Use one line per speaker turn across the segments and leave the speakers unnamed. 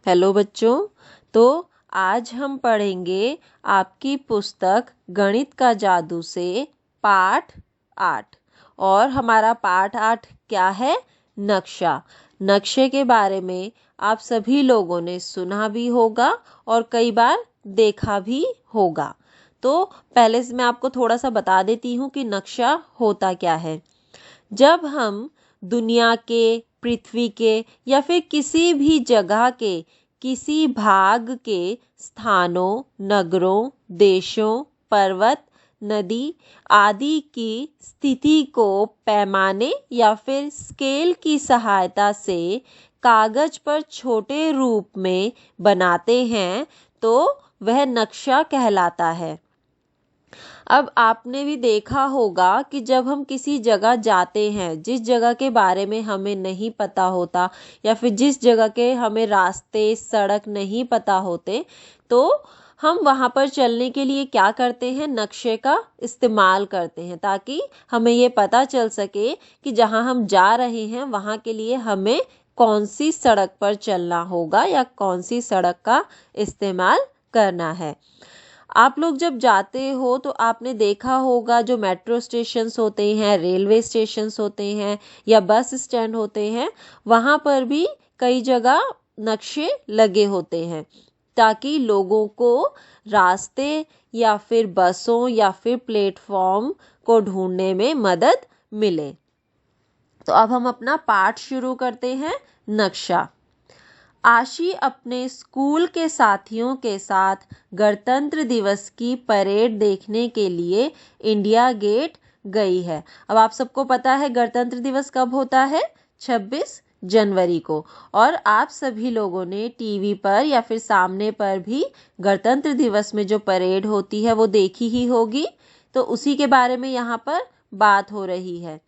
Hello बच्चों। तो आज हम पढ़ेंगे आपकी पुस्तक गणित का जादू से पाठ 8। और हमारा पाठ 8 क्या है? नक्शा। नक्शे के बारे में आप सभी लोगों ने सुना भी होगा और कई बार देखा भी होगा। तो पहले से मैं आपको थोड़ा सा बता देती हूँ कि नक्शा होता क्या है। जब हम दुनिया के, पृथ्वी के या फिर किसी भी जगह के किसी भाग के स्थानों, नगरों, देशों, पर्वत, नदी आदि की स्थिति को पैमाने या फिर स्केल की सहायता से कागज पर छोटे रूप में बनाते हैं तो वह नक्शा कहलाता है। अब आपने भी देखा होगा कि जब हम किसी जगह जाते हैं, जिस जगह के बारे में हमें नहीं पता होता या फिर जिस जगह के हमें रास्ते, सड़क नहीं पता होते, तो हम वहाँ पर चलने के लिए क्या करते हैं? नक्शे का इस्तेमाल करते हैं ताकि हमें ये पता चल सके कि जहाँ हम जा रहे हैं वहाँ के लिए हमें कौन सी सड़क पर चलना होगा या कौन सी सड़क का इस्तेमाल करना है। आप लोग जब जाते हो तो आपने देखा होगा जो मेट्रो स्टेशंस होते हैं, रेलवे स्टेशंस होते हैं या बस स्टैंड होते हैं, वहाँ पर भी कई जगह नक्शे लगे होते हैं ताकि लोगों को रास्ते या फिर बसों या फिर प्लेटफॉर्म को ढूंढने में मदद मिले। तो अब हम अपना पाठ शुरू करते हैं। नक्शा। आशी अपने स्कूल के साथियों के साथ गणतंत्र दिवस की परेड देखने के लिए इंडिया गेट गई है। अब आप सबको पता है गणतंत्र दिवस कब होता है? 26 जनवरी को। और आप सभी लोगों ने टीवी पर या फिर सामने पर भी गणतंत्र दिवस में जो परेड होती है वो देखी ही होगी। तो उसी के बारे में यहाँ पर बात हो रही है।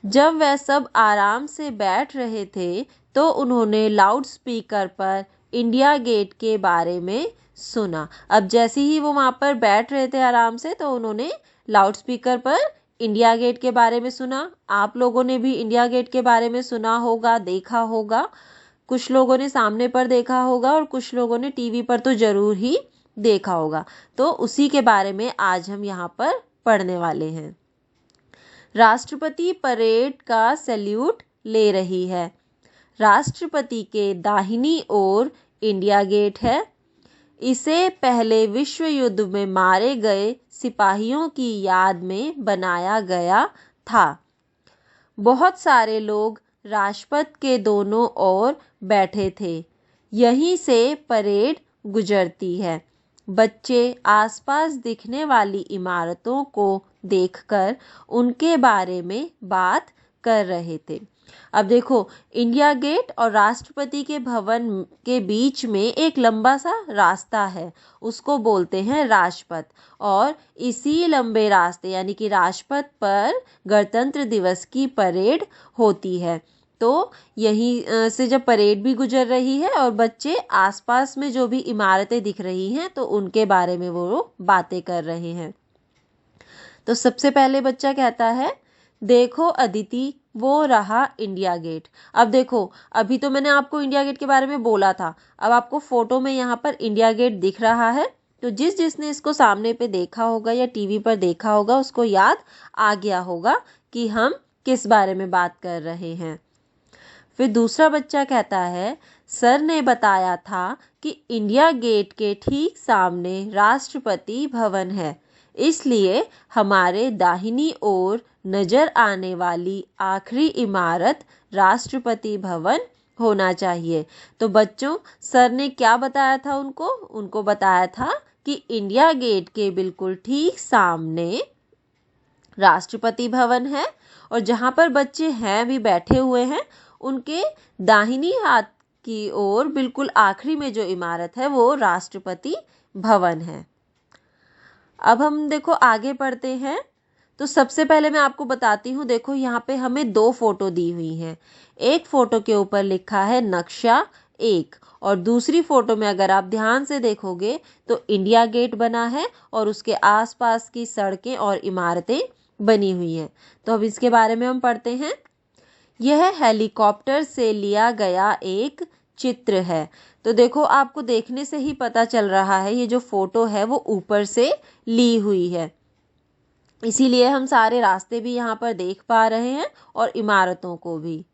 जब वह सब आराम से बैठ रहे थे तो उन्होंने लाउड स्पीकर पर इंडिया गेट के बारे में सुना। अब जैसे ही वो वहाँ पर बैठ रहे थे आराम से तो उन्होंने लाउड स्पीकर पर इंडिया गेट के बारे में सुना। आप लोगों ने भी इंडिया गेट के बारे में सुना होगा, देखा होगा। कुछ लोगों ने सामने पर देखा होगा और कुछ लोगों ने टीवी पर तो जरूर ही देखा होगा। तो उसी के बारे में आज हम यहाँ पर पढ़ने वाले हैं। राष्ट्रपति परेड का सैल्यूट ले रही है। राष्ट्रपति के दाहिनी ओर इंडिया गेट है। इसे पहले विश्व युद्ध में मारे गए सिपाहियों की याद में बनाया गया था। बहुत सारे लोग राजपथ के दोनों ओर बैठे थे। यहीं से परेड गुजरती है। बच्चे आसपास दिखने वाली इमारतों को देखकर उनके बारे में बात कर रहे थे। अब देखो, इंडिया गेट और राष्ट्रपति के भवन के बीच में एक लंबा सा रास्ता है, उसको बोलते हैं राजपथ। और इसी लंबे रास्ते यानी कि राजपथ पर गणतंत्र दिवस की परेड होती है। तो यहीं से जब परेड भी गुजर रही है और बच्चे आसपास में जो भी इमारतें दिख रही हैं तो उनके बारे में वो बातें कर रहे हैं। तो सबसे पहले बच्चा कहता है, देखो अदिति, वो रहा इंडिया गेट। अब देखो, अभी तो मैंने आपको इंडिया गेट के बारे में बोला था। अब आपको फोटो में यहाँ पर इंडिया गेट दिख रहा है। तो जिसने इसको सामने पे देखा होगा या टीवी पर देखा होगा उसको याद आ गया होगा कि हम किस बारे में बात कर रहे हैं। फिर दूसरा बच्चा कहता है, सर ने बताया था कि इंडिया गेट के ठीक सामने राष्ट्रपति भवन है, इसलिए हमारे दाहिनी ओर नजर आने वाली आखिरी इमारत राष्ट्रपति भवन होना चाहिए। तो बच्चों, सर ने क्या बताया था उनको बताया था कि इंडिया गेट के बिल्कुल ठीक सामने राष्ट्रपति भवन है और जहाँ पर बच्चे हैं भी बैठे हुए हैं उनके दाहिनी हाथ की ओर बिल्कुल आखिरी में जो इमारत है वो राष्ट्रपति भवन है। अब हम देखो आगे बढ़ते हैं। तो सबसे पहले मैं आपको बताती हूँ, देखो यहाँ पे हमें 2 फोटो दी हुई हैं। एक फोटो के ऊपर लिखा है नक्शा 1 और दूसरी फोटो में अगर आप ध्यान से देखोगे तो इंडिया गेट बना है और उसके आसपास की सड़कें और इमारतें बनी हुई हैं। तो अब इसके बारे में हम पढ़ते हैं। यह हेलीकॉप्टर से लिया गया एक चित्र है। तो देखो आपको देखने से ही पता चल रहा है ये जो फोटो है वो ऊपर से ली हुई है, इसीलिए हम सारे रास्ते भी यहाँ पर देख पा रहे हैं और इमारतों को भी।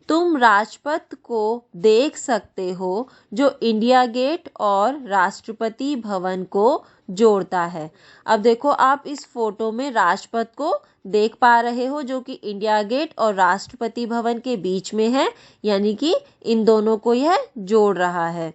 तुम राजपथ को देख सकते हो जो इंडिया गेट और राष्ट्रपति भवन को जोड़ता है। अब देखो आप इस फोटो में राजपथ को देख पा रहे हो जो कि इंडिया गेट और राष्ट्रपति भवन के बीच में है, यानी कि इन दोनों को यह जोड़ रहा है।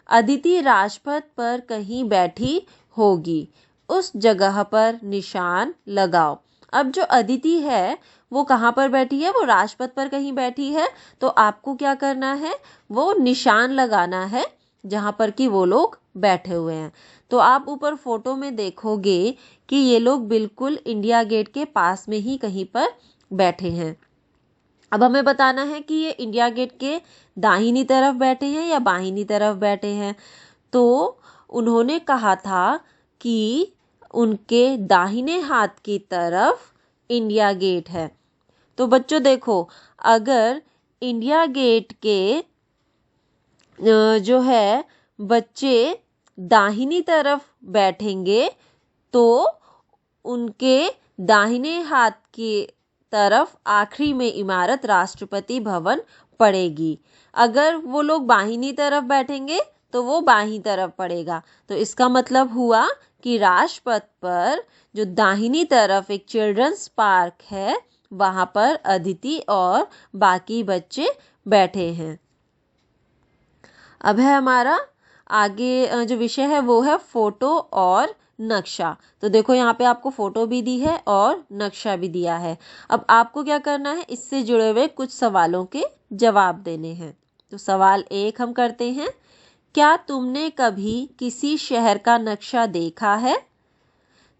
अदिति राजपथ पर कहीं बैठी होगी, उस जगह पर निशान लगाओ। अब जो अदिति है वो कहाँ पर बैठी है, वो राजपथ पर कहीं बैठी है, तो आपको क्या करना है, वो निशान लगाना है जहाँ पर कि वो लोग बैठे हुए हैं। तो आप ऊपर फोटो में देखोगे कि ये लोग बिल्कुल इंडिया गेट के पास में ही कहीं पर बैठे हैं। अब हमें बताना है कि ये इंडिया गेट के दाहिनी तरफ बैठे हैं या बाहिनी तरफ बैठे हैं। तो उन्होंने कहा था कि उनके दाहिने हाथ की तरफ इंडिया गेट है। तो बच्चों देखो, अगर इंडिया गेट के जो है बच्चे दाहिनी तरफ बैठेंगे तो उनके दाहिने हाथ की तरफ आखिरी में इमारत राष्ट्रपति भवन पड़ेगी। अगर वो लोग बाहिनी तरफ बैठेंगे तो वो बाहीं तरफ पड़ेगा। तो इसका मतलब हुआ कि राजपथ पर जो दाहिनी तरफ एक चिल्ड्रंस पार्क है वहां पर अदिति और बाकी बच्चे बैठे हैं। अब है हमारा आगे जो विषय है वो है फोटो और नक्शा। तो देखो यहाँ पे आपको फोटो भी दी है और नक्शा भी दिया है। अब आपको क्या करना है, इससे जुड़े हुए कुछ सवालों के जवाब देने हैं। तो सवाल 1 हम करते हैं, क्या तुमने कभी किसी शहर का नक्शा देखा है?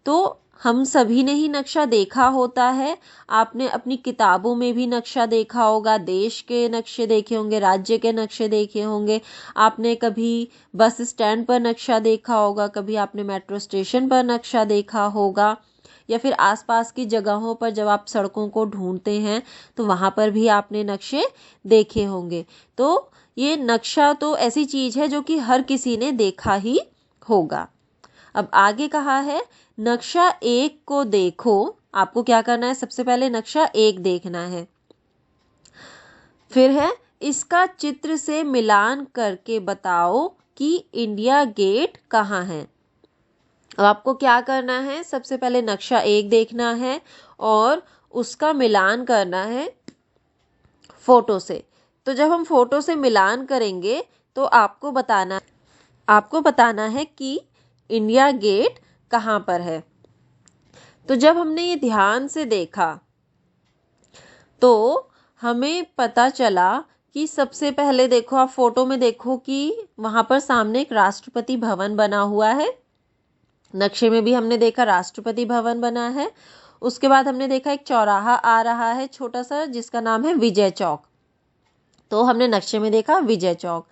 तो हम सभी ने ही नक्शा देखा होता है। आपने अपनी किताबों में भी नक्शा देखा होगा, देश के नक्शे देखे होंगे, राज्य के नक्शे देखे होंगे। आपने कभी बस स्टैंड पर नक्शा देखा होगा, कभी आपने मेट्रो स्टेशन पर नक्शा देखा होगा, या फिर आसपास की जगहों पर जब आप सड़कों को ढूंढते हैं तो वहां पर भी आपने नक्शे देखे होंगे। तो ये नक्शा तो ऐसी चीज है जो कि हर किसी ने देखा ही होगा। अब आगे कहा है, नक्शा 1 को देखो। आपको क्या करना है, सबसे पहले नक्शा 1 देखना है। फिर है, इसका चित्र से मिलान करके बताओ कि इंडिया गेट कहाँ है। अब आपको क्या करना है, सबसे पहले नक्शा 1 देखना है और उसका मिलान करना है फोटो से। तो जब हम फोटो से मिलान करेंगे तो आपको बताना है कि इंडिया गेट कहाँ पर है। तो जब हमने ये ध्यान से देखा तो हमें पता चला कि सबसे पहले देखो, आप फोटो में देखो कि वहां पर सामने एक राष्ट्रपति भवन बना हुआ है। नक्शे में भी हमने देखा राष्ट्रपति भवन बना है। उसके बाद हमने देखा एक चौराहा आ रहा है छोटा सा, जिसका नाम है विजय चौक। तो हमने नक्शे में देखा विजय चौक।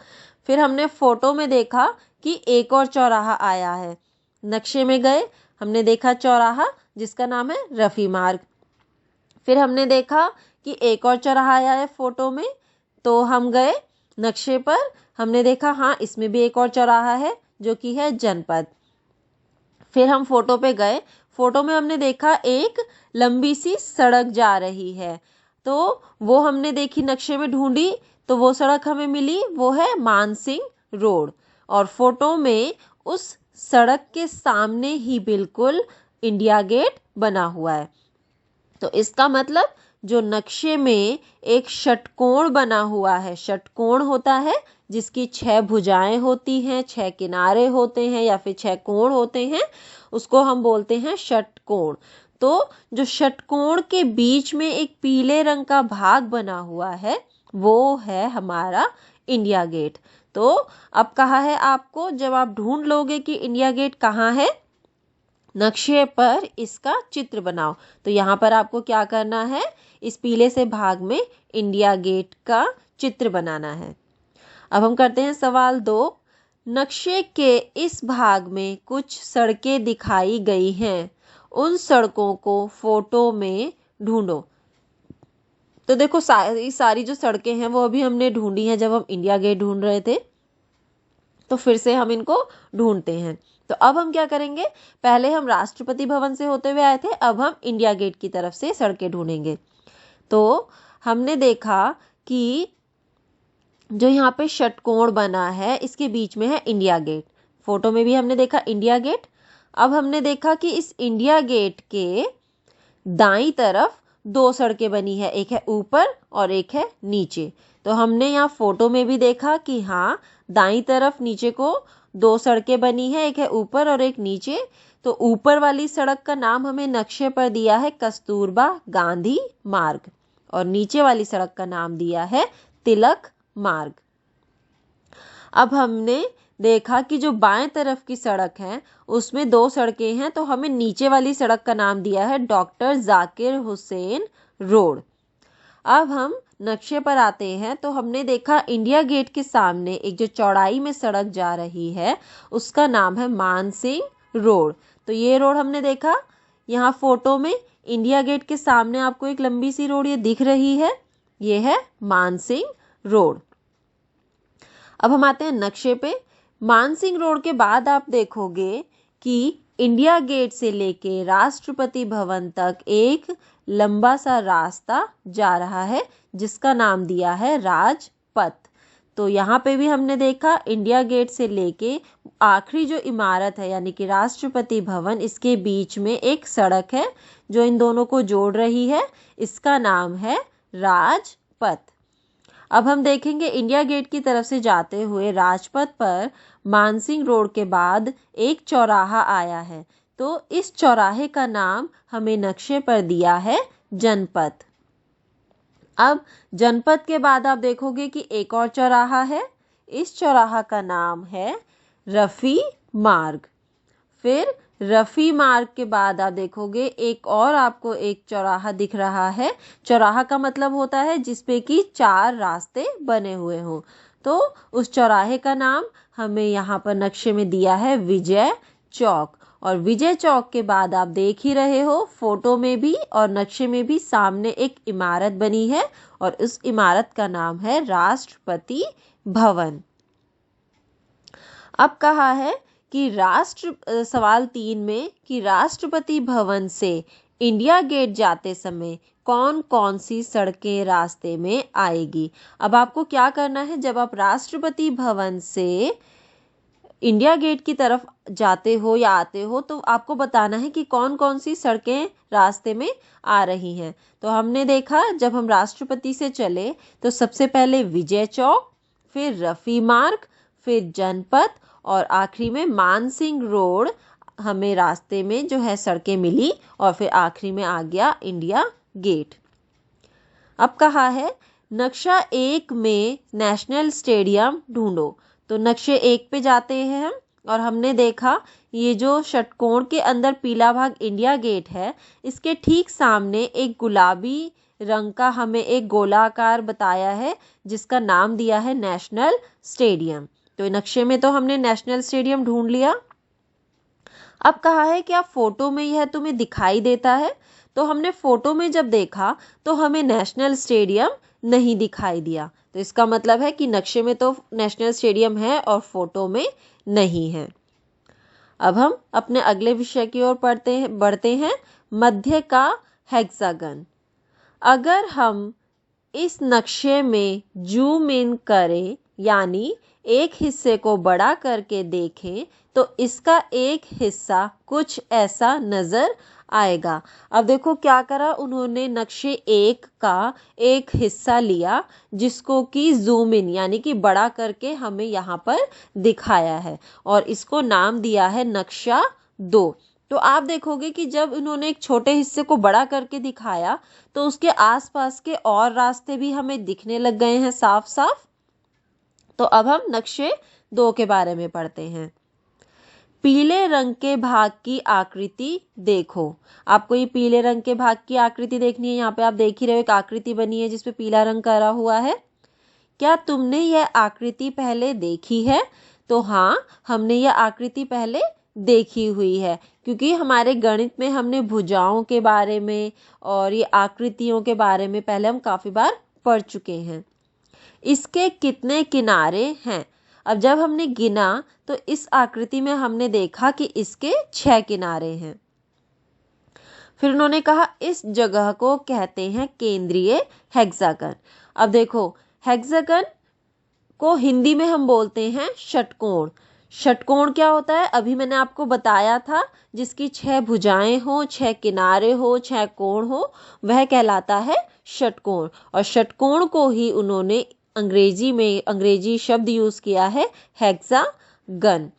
फिर हमने फोटो में देखा कि एक और चौराहा आया है। नक्शे में गए, हमने देखा चौराहा जिसका नाम है रफी मार्ग। फिर हमने देखा कि एक और चौराहा आया है फोटो में, तो हम गए नक्शे पर, हमने देखा हाँ इसमें भी एक और चौराहा है जो कि है जनपद। फिर हम फोटो पे गए, फोटो में हमने देखा एक लंबी सी सड़क जा रही है, तो वो हमने देखी, नक्शे में ढूंढी तो वो सड़क हमें मिली, वो है मानसिंह रोड। और फोटो में उस सड़क के सामने ही बिल्कुल इंडिया गेट बना हुआ है। तो इसका मतलब जो नक्शे में एक षटकोण बना हुआ है, षटकोण होता है जिसकी 6 भुजाएं होती हैं, 6 किनारे होते हैं या फिर 6 कोण होते हैं, उसको हम बोलते हैं षटकोण। तो जो षटकोण के बीच में एक पीले रंग का भाग बना हुआ है वो है हमारा इंडिया गेट। तो अब कहा है आपको, जब आप ढूंढ लोगे कि इंडिया गेट कहाँ है, नक्शे पर इसका चित्र बनाओ। तो यहाँ पर आपको क्या करना है, इस पीले से भाग में इंडिया गेट का चित्र बनाना है। अब हम करते हैं सवाल 2। नक्शे के इस भाग में कुछ सड़कें दिखाई गई हैं, उन सड़कों को फोटो में ढूंढो। तो देखो सारी जो सड़कें हैं वो अभी हमने ढूंढी हैं जब हम इंडिया गेट ढूंढ रहे थे, तो फिर से हम इनको ढूंढते हैं। तो अब हम क्या करेंगे, पहले हम राष्ट्रपति भवन से होते हुए आए थे, अब हम इंडिया गेट की तरफ से सड़कें ढूंढेंगे। तो हमने देखा कि जो यहाँ पे षटकोण बना है इसके बीच में है इंडिया गेट, फोटो में भी हमने देखा इंडिया गेट। अब हमने देखा कि इस इंडिया गेट के दाईं तरफ दो सड़कें बनी है, एक है ऊपर और एक है नीचे। तो हमने यहाँ फोटो में भी देखा कि हाँ, दाईं तरफ नीचे को दो सड़कें बनी है, एक है ऊपर और एक नीचे। तो ऊपर वाली सड़क का नाम हमें नक्शे पर दिया है कस्तूरबा गांधी मार्ग और नीचे वाली सड़क का नाम दिया है तिलक मार्ग। अब हमने देखा कि जो बाएं तरफ की सड़क है उसमें दो सड़कें हैं, तो हमें नीचे वाली सड़क का नाम दिया है डॉक्टर जाकिर हुसैन रोड। अब हम नक्शे पर आते हैं, तो हमने देखा इंडिया गेट के सामने एक जो चौड़ाई में सड़क जा रही है उसका नाम है मानसिंह रोड। तो ये रोड हमने देखा यहाँ फोटो में, इंडिया गेट के सामने आपको एक लंबी सी रोड ये दिख रही है, ये है मानसिंह रोड। अब हम आते हैं नक्शे पे। मानसिंह रोड के बाद आप देखोगे कि इंडिया गेट से लेके राष्ट्रपति भवन तक एक लंबा सा रास्ता जा रहा है जिसका नाम दिया है राजपथ। तो यहाँ पे भी हमने देखा इंडिया गेट से लेके आखिरी जो इमारत है यानी कि राष्ट्रपति भवन, इसके बीच में एक सड़क है जो इन दोनों को जोड़ रही है, इसका नाम है राजपथ। अब हम देखेंगे इंडिया गेट की तरफ से जाते हुए राजपथ पर मानसिंह रोड के बाद एक चौराहा आया है, तो इस चौराहे का नाम हमें नक्शे पर दिया है जनपथ। अब जनपथ के बाद आप देखोगे कि एक और चौराहा है, इस चौराहा का नाम है रफी मार्ग। फिर रफी मार्ग के बाद आप देखोगे एक और आपको एक चौराहा दिख रहा है। चौराहा का मतलब होता है जिसपे कि चार रास्ते बने हुए हों, तो उस चौराहे का नाम हमें यहाँ पर नक्शे में दिया है विजय चौक। और विजय चौक के बाद आप देख ही रहे हो फोटो में भी और नक्शे में भी सामने एक इमारत बनी है और उस इमारत का नाम है राष्ट्रपति भवन। अब कहा है कि सवाल 3 में कि राष्ट्रपति भवन से इंडिया गेट जाते समय कौन कौन सी सड़कें रास्ते में आएगी। अब आपको क्या करना है, जब आप राष्ट्रपति भवन से इंडिया गेट की तरफ जाते हो या आते हो तो आपको बताना है कि कौन कौन सी सड़कें रास्ते में आ रही हैं। तो हमने देखा जब हम राष्ट्रपति से चले तो सबसे पहले विजय चौक, फिर रफी मार्ग, फिर जनपथ और आखिरी में मानसिंह रोड हमें रास्ते में जो है सड़कें मिली और फिर आखिरी में आ गया इंडिया गेट। अब कहा है नक्शा 1 में नेशनल स्टेडियम ढूंढो। तो नक्शे 1 पे जाते हैं हम और हमने देखा ये जो षटकोण के अंदर पीला भाग इंडिया गेट है, इसके ठीक सामने एक गुलाबी रंग का हमें एक गोलाकार बताया है जिसका नाम दिया है नेशनल स्टेडियम। तो नक्शे में तो हमने नेशनल स्टेडियम ढूंढ लिया। अब कहा है कि आप फोटो में यह तुम्हें दिखाई देता है, तो हमने फोटो में जब देखा तो हमें नेशनल स्टेडियम नहीं दिखाई दिया, तो इसका मतलब है कि नक्शे में तो नेशनल स्टेडियम है और फोटो में नहीं है। अब हम अपने अगले विषय की ओर बढ़ते हैं मध्य का हेक्सागन। अगर हम इस नक्शे में जूम इन करें यानी एक हिस्से को बड़ा करके देखें तो इसका एक हिस्सा कुछ ऐसा नजर आएगा। अब देखो क्या करा उन्होंने, नक्शे 1 का एक हिस्सा लिया जिसको कि जूम इन यानी कि बड़ा करके हमें यहाँ पर दिखाया है और इसको नाम दिया है नक्शा 2। तो आप देखोगे कि जब उन्होंने एक छोटे हिस्से को बड़ा करके दिखाया तो उसके आसपास के और रास्ते भी हमें दिखने लग गए हैं साफ साफ। तो अब हम नक्शे 2 के बारे में पढ़ते हैं। पीले रंग के भाग की आकृति देखो। आपको ये पीले रंग के भाग की आकृति देखनी है। यहाँ पे आप देख ही रहे हो एक आकृति बनी है जिसपे पीला रंग करा हुआ है। क्या तुमने यह आकृति पहले देखी है? तो हाँ, हमने यह आकृति पहले देखी हुई है, क्योंकि हमारे गणित में हमने भुजाओं के बारे में और ये आकृतियों के बारे में पहले हम काफ़ी बार पढ़ चुके हैं। इसके कितने किनारे हैं? अब जब हमने गिना तो इस आकृति में हमने देखा कि इसके 6 किनारे हैं। फिर उन्होंने कहा इस जगह को कहते हैं केंद्रीय हेक्सागन। अब देखो, हेक्सागन को हिंदी में हम बोलते हैं षटकोण। षटकोण क्या होता है? अभी मैंने आपको बताया था, जिसकी 6 भुजाएं हो, 6 किनारे हो, 6 कोण हो, वह कहलाता है षटकोण। और षटकोण को ही उन्होंने अंग्रेजी शब्द यूज किया है हेक्सागन।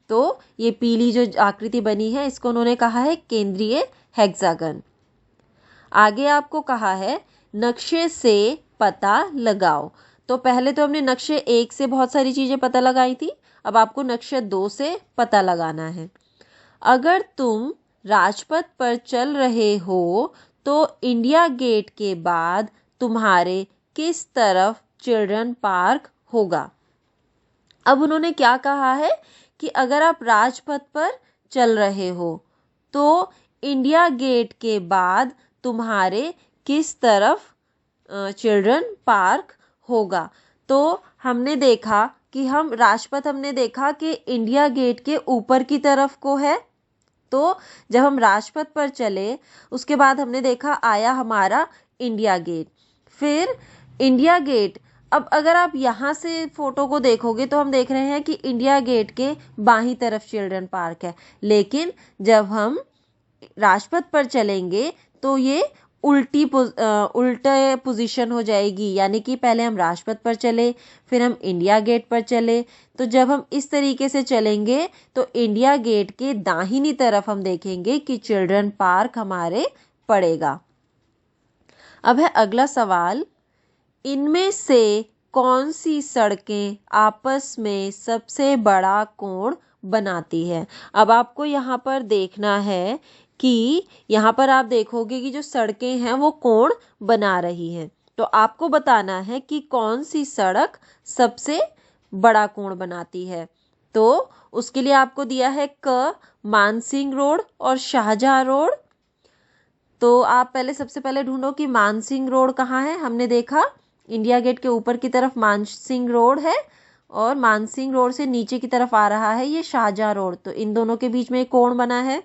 तो ये पीली जो आकृति बनी है इसको उन्होंने कहा है केंद्रीय हेक्सागन। आगे आपको कहा है नक्शे से पता लगाओ। तो पहले तो हमने नक्शे 1 से बहुत सारी चीजें पता लगाई थी, अब आपको नक्शे 2 से पता लगाना है। अगर तुम राजपथ पर चल रहे हो तो इंडिया गेट के बाद तुम्हारे किस तरफ चिल्ड्रन पार्क होगा? अब उन्होंने क्या कहा है कि अगर आप राजपथ पर चल रहे हो तो इंडिया गेट के बाद तुम्हारे किस तरफ चिल्ड्रन पार्क होगा। तो हमने देखा कि हमने देखा कि इंडिया गेट के ऊपर की तरफ को है। तो जब हम राजपथ पर चले उसके बाद हमने देखा आया हमारा इंडिया गेट। फिर इंडिया गेट, अब अगर आप यहाँ से फोटो को देखोगे तो हम देख रहे हैं कि इंडिया गेट के बाहीं तरफ चिल्ड्रन पार्क है, लेकिन जब हम राजपथ पर चलेंगे तो ये उल्टे पोजीशन हो जाएगी, यानी कि पहले हम राजपथ पर चले फिर हम इंडिया गेट पर चले। तो जब हम इस तरीके से चलेंगे तो इंडिया गेट के दाहिनी तरफ हम देखेंगे कि चिल्ड्रन पार्क हमारे पड़ेगा। अब है अगला सवाल, इनमें से कौन सी सड़कें आपस में सबसे बड़ा कोण बनाती है? अब आपको यहाँ पर देखना है कि यहाँ पर आप देखोगे कि जो सड़कें हैं वो कोण बना रही हैं। तो आपको बताना है कि कौन सी सड़क सबसे बड़ा कोण बनाती है। तो उसके लिए आपको दिया है क मानसिंह रोड और शाहजहां रोड। तो आप सबसे पहले ढूंढो कि मानसिंह रोड कहाँ है। हमने देखा इंडिया गेट के ऊपर की तरफ मानसिंह रोड है और मानसिंह रोड से नीचे की तरफ आ रहा है ये शाहजहां रोड। तो इन दोनों के बीच में एक कोण बना है।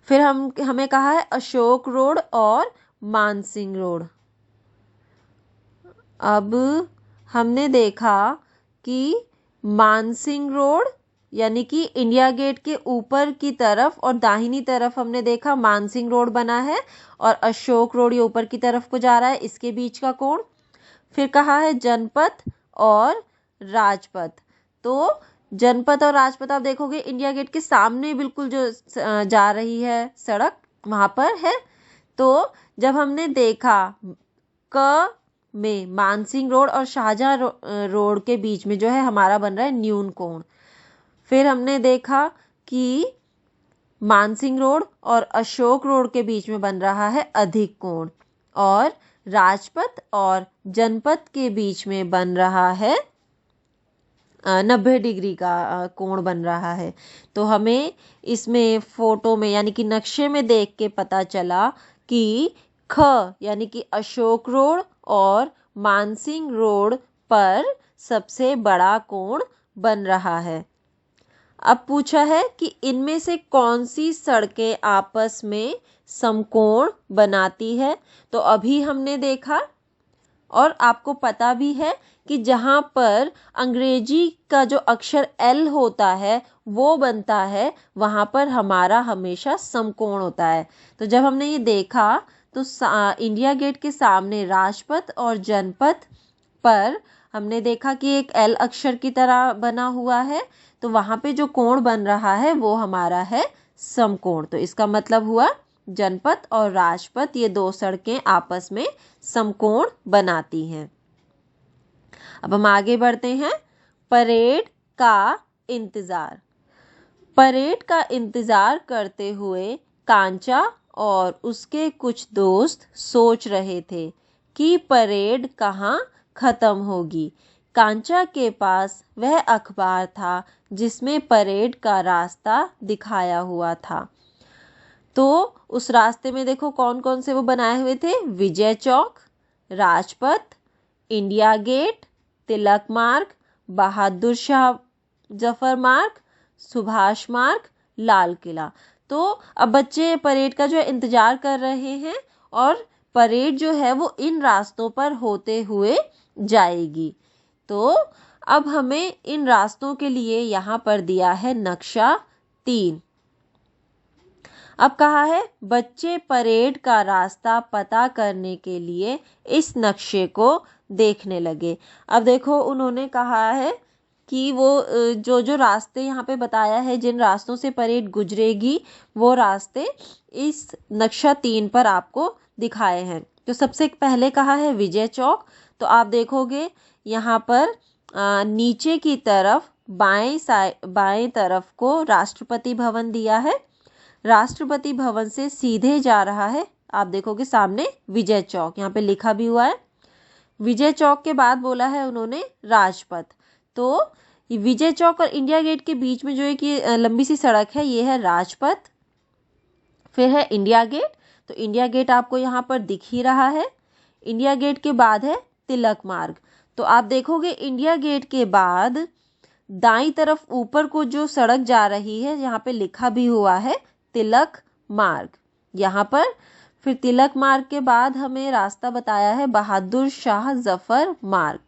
फिर हमें कहा है अशोक रोड और मानसिंह रोड। अब हमने देखा कि मानसिंह रोड यानी कि इंडिया गेट के ऊपर की तरफ और दाहिनी तरफ हमने देखा मानसिंह रोड बना है और अशोक रोड ये ऊपर की तरफ को जा रहा है, इसके बीच का कोण। फिर कहा है जनपथ और राजपथ। तो जनपथ और राजपथ आप देखोगे इंडिया गेट के सामने बिल्कुल जो जा रही है सड़क वहां पर है। तो जब हमने देखा क में मानसिंह रोड और शाहजहां रोड के बीच में जो है हमारा बन रहा है न्यून कोण। फिर हमने देखा कि मानसिंह रोड और अशोक रोड के बीच में बन रहा है अधिक कोण और राजपथ और जनपथ के बीच में बन रहा है 90 डिग्री का कोण बन रहा है। तो हमें इसमें फोटो में यानी कि नक्शे में देख के पता चला कि ख यानी कि अशोक रोड और मानसिंह रोड पर सबसे बड़ा कोण बन रहा है। अब पूछा है कि इनमें से कौन सी सड़कें आपस में समकोण बनाती है। तो अभी हमने देखा और आपको पता भी है कि जहाँ पर अंग्रेजी का जो अक्षर L होता है वो बनता है वहाँ पर हमारा हमेशा समकोण होता है। तो जब हमने ये देखा तो इंडिया गेट के सामने राजपथ और जनपथ पर हमने देखा कि एक L अक्षर की तरह बना हुआ है। तो वहाँ पे जो कोण बन रहा है वो हमारा है समकोण। तो इसका मतलब हुआ जनपथ और राजपथ ये दो सड़कें आपस में समकोण बनाती हैं। अब हम आगे बढ़ते हैं। परेड का इंतजार। परेड का इंतजार करते हुए कांचा और उसके कुछ दोस्त सोच रहे थे कि परेड कहाँ खत्म होगी, कांचा के पास वह अखबार था जिसमें परेड का रास्ता दिखाया हुआ था। तो उस रास्ते में देखो कौन कौन से वो बनाए हुए थे, विजय चौक, राजपथ, इंडिया गेट, तिलक मार्ग, बहादुर शाह जफर मार्ग, सुभाष मार्ग, लाल किला। तो अब बच्चे परेड का जो इंतजार कर रहे हैं और परेड जो है वो इन रास्तों पर होते हुए जाएगी। तो अब हमें इन रास्तों के लिए यहाँ पर दिया है नक्शा 3। अब कहा है बच्चे परेड का रास्ता पता करने के लिए इस नक्शे को देखने लगे। अब देखो उन्होंने कहा है कि वो जो जो रास्ते यहाँ पे बताया है, जिन रास्तों से परेड गुजरेगी, वो रास्ते इस नक्शा 3 पर आपको दिखाए हैं। तो सबसे पहले कहा है विजय चौक। तो आप देखोगे यहाँ पर नीचे की तरफ बाएं तरफ को राष्ट्रपति भवन दिया है। राष्ट्रपति भवन से सीधे जा रहा है, आप देखोगे सामने विजय चौक, यहाँ पे लिखा भी हुआ है। विजय चौक के बाद बोला है उन्होंने राजपथ। तो विजय चौक और इंडिया गेट के बीच में जो एक ये लंबी सी सड़क है, ये है राजपथ। फिर है इंडिया गेट। तो इंडिया गेट आपको यहाँ पर दिख ही रहा है। इंडिया गेट के बाद है तिलक मार्ग। तो आप देखोगे इंडिया गेट के बाद दाईं तरफ ऊपर को जो सड़क जा रही है, यहाँ पे लिखा भी हुआ है तिलक मार्ग। यहाँ पर फिर तिलक मार्ग के बाद हमें रास्ता बताया है बहादुर शाह जफर मार्ग।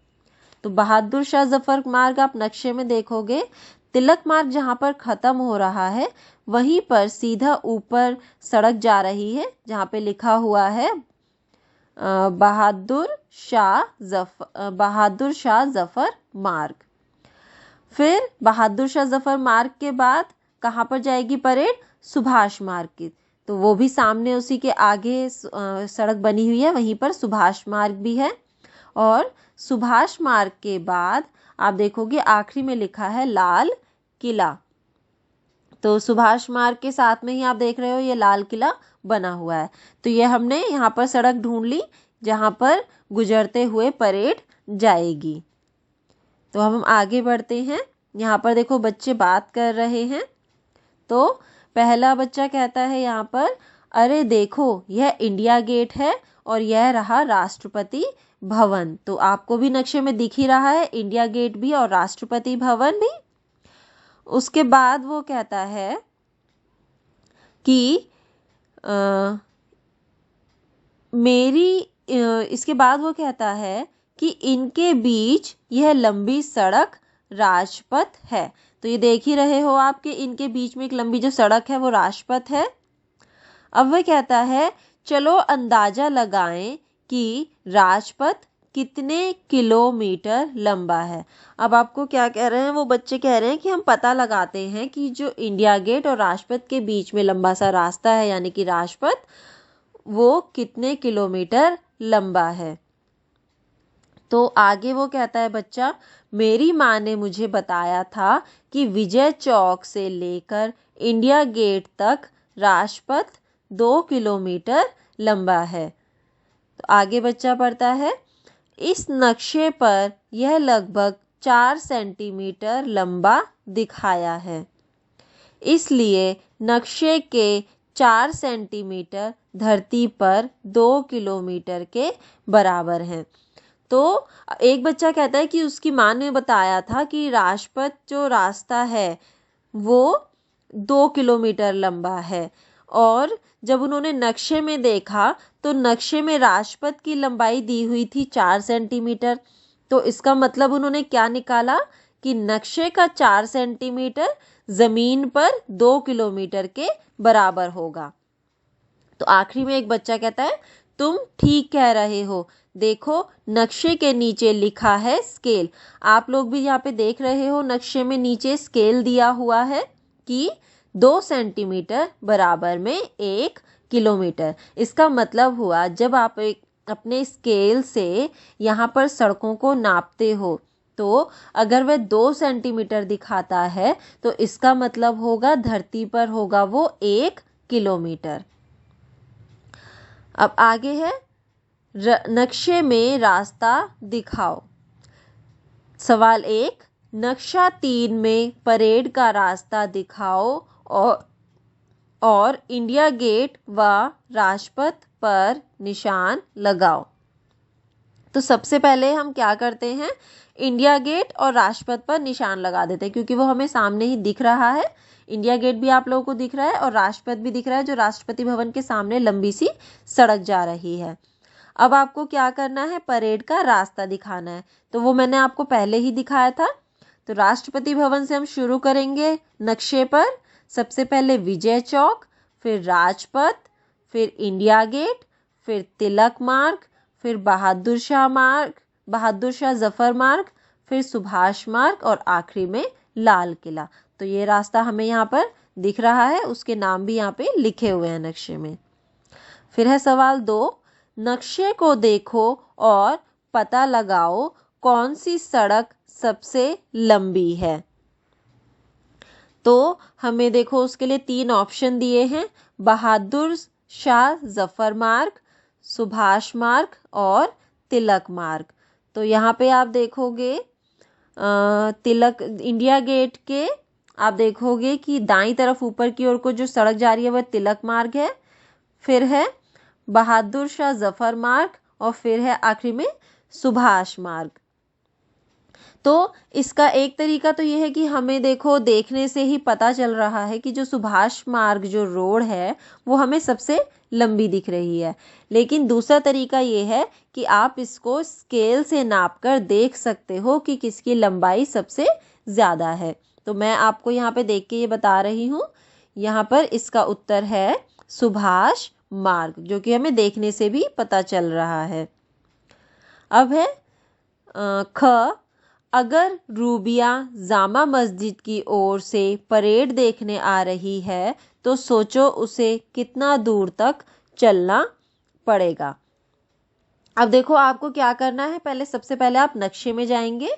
तो बहादुर शाह जफर मार्ग आप नक्शे में देखोगे, तिलक मार्ग जहाँ पर खत्म हो रहा है वहीं पर सीधा ऊपर सड़क जा रही है, जहाँ पे लिखा हुआ है बहादुर शाह जफर मार्ग। फिर बहादुर शाह जफर मार्ग के बाद कहाँ पर जाएगी परेड, सुभाष मार्ग की। तो वो भी सामने उसी के आगे सड़क बनी हुई है, वहीं पर सुभाष मार्ग भी है। और सुभाष मार्ग के बाद आप देखोगे आखिरी में लिखा है लाल किला। तो सुभाष मार्ग के साथ में ही आप देख रहे हो ये लाल किला बना हुआ है। तो ये हमने यहाँ पर सड़क ढूंढ ली जहाँ पर गुजरते हुए परेड जाएगी। तो हम आगे बढ़ते हैं। यहाँ पर देखो बच्चे बात कर रहे हैं। तो पहला बच्चा कहता है यहाँ पर, अरे देखो यह इंडिया गेट है और यह रहा राष्ट्रपति भवन। तो आपको भी नक्शे में दिख ही रहा है इंडिया गेट भी और राष्ट्रपति भवन भी। उसके बाद वो कहता है कि इसके बाद वो कहता है कि इनके बीच यह लंबी सड़क राजपथ है। तो ये देख ही रहे हो आप कि इनके बीच में एक लंबी जो सड़क है वो राजपथ है। अब वह कहता है चलो अंदाजा लगाएं कि राजपथ कितने किलोमीटर लंबा है। अब आपको क्या कह रहे हैं, वो बच्चे कह रहे हैं कि हम पता लगाते हैं कि जो इंडिया गेट और राजपथ के बीच में लंबा सा रास्ता है यानी कि राजपथ, वो कितने किलोमीटर लंबा है। तो आगे वो कहता है बच्चा, मेरी माँ ने मुझे बताया था कि विजय चौक से लेकर इंडिया गेट तक राजपथ 2 किलोमीटर लंबा है। तो आगे बच्चा पढ़ता है, इस नक्शे पर यह लगभग 4 सेंटीमीटर लंबा दिखाया है, इसलिए नक्शे के 4 सेंटीमीटर धरती पर 2 किलोमीटर के बराबर हैं। तो एक बच्चा कहता है कि उसकी माँ ने बताया था कि राजपथ जो रास्ता है वो 2 किलोमीटर लंबा है, और जब उन्होंने नक्शे में देखा तो नक्शे में राजपथ की लंबाई दी हुई थी 4 सेंटीमीटर। तो इसका मतलब उन्होंने क्या निकाला कि नक्शे का 4 सेंटीमीटर जमीन पर 2 किलोमीटर के बराबर होगा। तो आखिरी में एक बच्चा कहता है तुम ठीक कह रहे हो, देखो नक्शे के नीचे लिखा है स्केल। आप लोग भी यहाँ पे देख रहे हो नक्शे में नीचे स्केल दिया हुआ है कि 2 सेंटीमीटर बराबर में 1 किलोमीटर। इसका मतलब हुआ जब आप अपने स्केल से यहाँ पर सड़कों को नापते हो तो अगर वह 2 सेंटीमीटर दिखाता है तो इसका मतलब होगा धरती पर होगा वो 1 किलोमीटर। अब आगे है नक्शे में रास्ता दिखाओ। सवाल 1, नक्शा 3 में परेड का रास्ता दिखाओ और इंडिया गेट व राजपथ पर निशान लगाओ। तो सबसे पहले हम क्या करते हैं, इंडिया गेट और राजपथ पर निशान लगा देते हैं, क्योंकि वो हमें सामने ही दिख रहा है। इंडिया गेट भी आप लोगों को दिख रहा है और राजपथ भी दिख रहा है, जो राष्ट्रपति भवन के सामने लंबी सी सड़क जा रही है। अब आपको क्या करना है, परेड का रास्ता दिखाना है। तो वो मैंने आपको पहले ही दिखाया था। तो राष्ट्रपति भवन से हम शुरू करेंगे नक्शे पर। सबसे पहले विजय चौक, फिर राजपथ, फिर इंडिया गेट, फिर तिलक मार्ग, फिर बहादुर शाह जफर मार्ग, फिर सुभाष मार्ग और आखिरी में लाल किला। तो ये रास्ता हमें यहाँ पर दिख रहा है, उसके नाम भी यहाँ पे लिखे हुए हैं नक्शे में। फिर है सवाल 2, नक्शे को देखो और पता लगाओ कौन सी सड़क सबसे लंबी है। तो हमें देखो उसके लिए 3 ऑप्शन दिए हैं, बहादुर शाह जफर मार्ग, सुभाष मार्ग और तिलक मार्ग। तो यहाँ पे आप देखोगे तिलक इंडिया गेट के आप देखोगे कि दाईं तरफ ऊपर की ओर को जो सड़क जा रही है वह तिलक मार्ग है, फिर है बहादुर शाह जफर मार्ग और फिर है आखिरी में सुभाष मार्ग। तो इसका एक तरीका तो यह है कि हमें देखो देखने से ही पता चल रहा है कि जो सुभाष मार्ग जो रोड है वो हमें सबसे लंबी दिख रही है। लेकिन दूसरा तरीका ये है कि आप इसको स्केल से नापकर देख सकते हो कि किसकी लंबाई सबसे ज़्यादा है। तो मैं आपको यहाँ पे देख के ये बता रही हूँ। यहाँ पर इसका उत्तर है सुभाष मार्ग, जो कि हमें देखने से भी पता चल रहा है। अब है ख, अगर रूबिया जामा मस्जिद की ओर से परेड देखने आ रही है तो सोचो उसे कितना दूर तक चलना पड़ेगा। अब देखो आपको क्या करना है, पहले सबसे पहले आप नक्शे में जाएंगे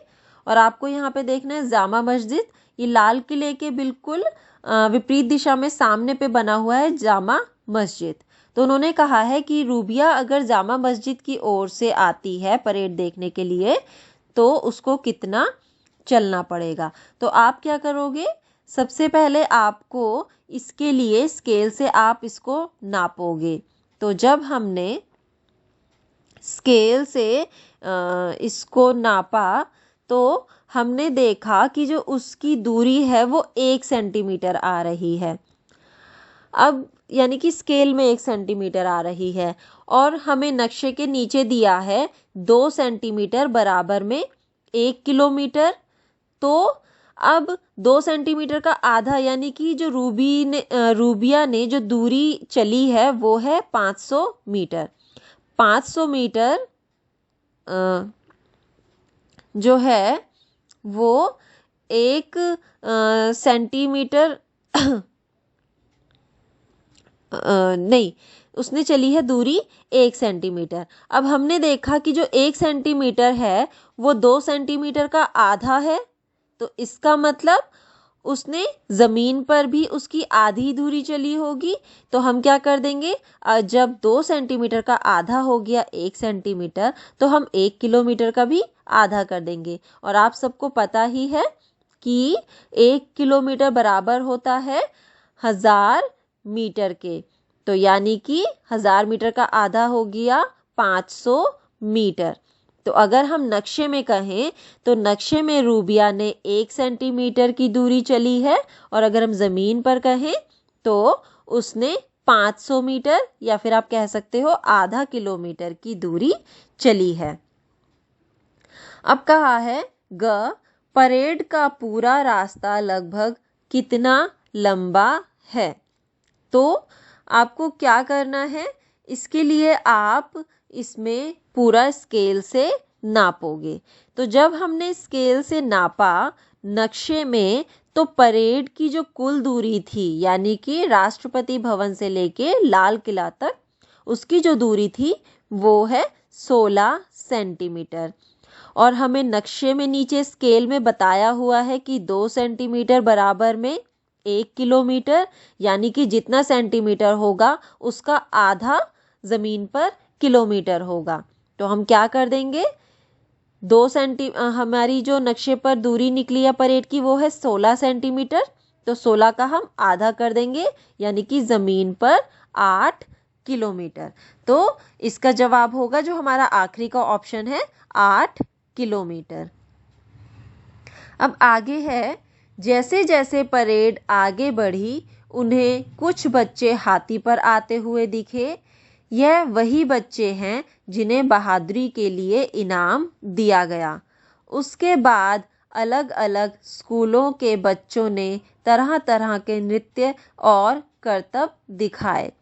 और आपको यहाँ पे देखना है जामा मस्जिद, ये लाल किले के बिल्कुल विपरीत दिशा में सामने पे बना हुआ है जामा मस्जिद। तो उन्होंने कहा है कि रूबिया अगर जामा मस्जिद की ओर से आती है परेड देखने के लिए तो उसको कितना चलना पड़ेगा। तो आप क्या करोगे, सबसे पहले आपको इसके लिए स्केल से आप इसको नापोगे। तो जब हमने स्केल से इसको नापा तो हमने देखा कि जो उसकी दूरी है वो 1 सेंटीमीटर आ रही है। अब यानी कि स्केल में 1 सेंटीमीटर आ रही है और हमें नक्शे के नीचे दिया है 2 सेंटीमीटर बराबर में 1 किलोमीटर। तो अब 2 सेंटीमीटर का आधा यानी कि जो रूबिया ने जो दूरी चली है वो है 500 मीटर। 500 मीटर जो है वो 1 सेंटीमीटर नहीं, उसने चली है दूरी 1 सेंटीमीटर। अब हमने देखा कि जो 1 सेंटीमीटर है वो 2 सेंटीमीटर का आधा है। तो इसका मतलब उसने ज़मीन पर भी उसकी आधी दूरी चली होगी। तो हम क्या कर देंगे, जब 2 सेंटीमीटर का आधा हो गया 1 सेंटीमीटर तो हम 1 किलोमीटर का भी आधा कर देंगे। और आप सबको पता ही है कि 1 किलोमीटर बराबर होता है 1000 मीटर के। तो यानी कि 1000 मीटर का आधा हो गया 500 मीटर। तो अगर हम नक्शे में कहें तो नक्शे में रूबिया ने 1 सेंटीमीटर की दूरी चली है और अगर हम ज़मीन पर कहें तो उसने 500 मीटर या फिर आप कह सकते हो आधा किलोमीटर की दूरी चली है। अब कहा है ग, परेड का पूरा रास्ता लगभग कितना लंबा है। तो आपको क्या करना है, इसके लिए आप इसमें पूरा स्केल से नापोगे। तो जब हमने स्केल से नापा नक्शे में तो परेड की जो कुल दूरी थी यानी कि राष्ट्रपति भवन से लेके लाल किला तक उसकी जो दूरी थी वो है 16 सेंटीमीटर। और हमें नक्शे में नीचे स्केल में बताया हुआ है कि 2 सेंटीमीटर बराबर में 1 किलोमीटर, यानी कि जितना सेंटीमीटर होगा उसका आधा ज़मीन पर किलोमीटर होगा। तो हम क्या कर देंगे, हमारी जो नक्शे पर दूरी निकली है परेड की वो है 16 सेंटीमीटर। तो 16 का हम आधा कर देंगे, यानी कि ज़मीन पर 8 किलोमीटर। तो इसका जवाब होगा जो हमारा आखिरी का ऑप्शन है, 8 किलोमीटर। अब आगे है, जैसे जैसे परेड आगे बढ़ी उन्हें कुछ बच्चे हाथी पर आते हुए दिखे। यह वही बच्चे हैं जिन्हें बहादुरी के लिए इनाम दिया गया। उसके बाद अलग अलग स्कूलों के बच्चों ने तरह तरह के नृत्य और करतब दिखाए।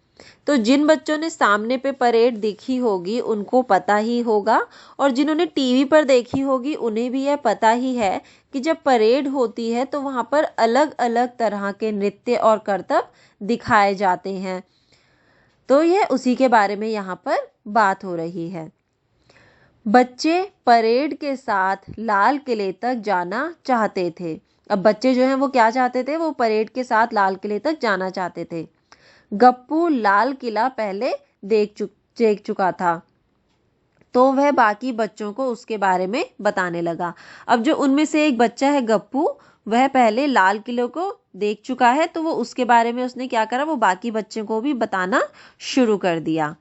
तो जिन बच्चों ने सामने पे परेड देखी होगी उनको पता ही होगा, और जिन्होंने टीवी पर देखी होगी उन्हें भी यह पता ही है कि जब परेड होती है तो वहाँ पर अलग अलग तरह के नृत्य और करतब दिखाए जाते हैं। तो यह उसी के बारे में यहाँ पर बात हो रही है। बच्चे परेड के साथ लाल किले तक जाना चाहते थे। अब बच्चे जो हैं वो क्या चाहते थे, वो परेड के साथ लाल किले तक जाना चाहते थे। गप्पू लाल किला पहले देख चुका था, तो वह बाकी बच्चों को उसके बारे में बताने लगा। अब जो उनमें से एक बच्चा है गप्पू, वह पहले लाल किले को देख चुका है, तो वो उसके बारे में उसने क्या करा, वो बाकी बच्चों को भी बताना शुरू कर दिया।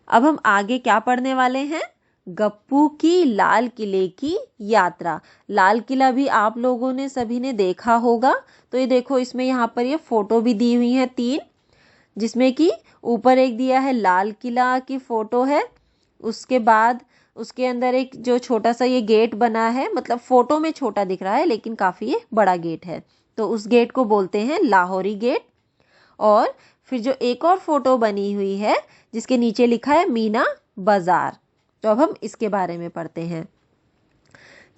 अब हम आगे क्या पढ़ने वाले हैं, गप्पू की लाल किले की यात्रा। लाल किला भी आप लोगों ने सभी ने देखा होगा। तो ये देखो, इसमें यहाँ पर ये फोटो भी दी हुई है 3, जिसमें कि ऊपर एक दिया है लाल किला की फोटो है, उसके बाद उसके अंदर एक जो छोटा सा ये गेट बना है, मतलब फोटो में छोटा दिख रहा है लेकिन काफ़ी ये बड़ा गेट है, तो उस गेट को बोलते हैं लाहौरी गेट। और फिर जो एक और फोटो बनी हुई है जिसके नीचे लिखा है मीना बाजार। तो अब हम इसके बारे में पढ़ते हैं।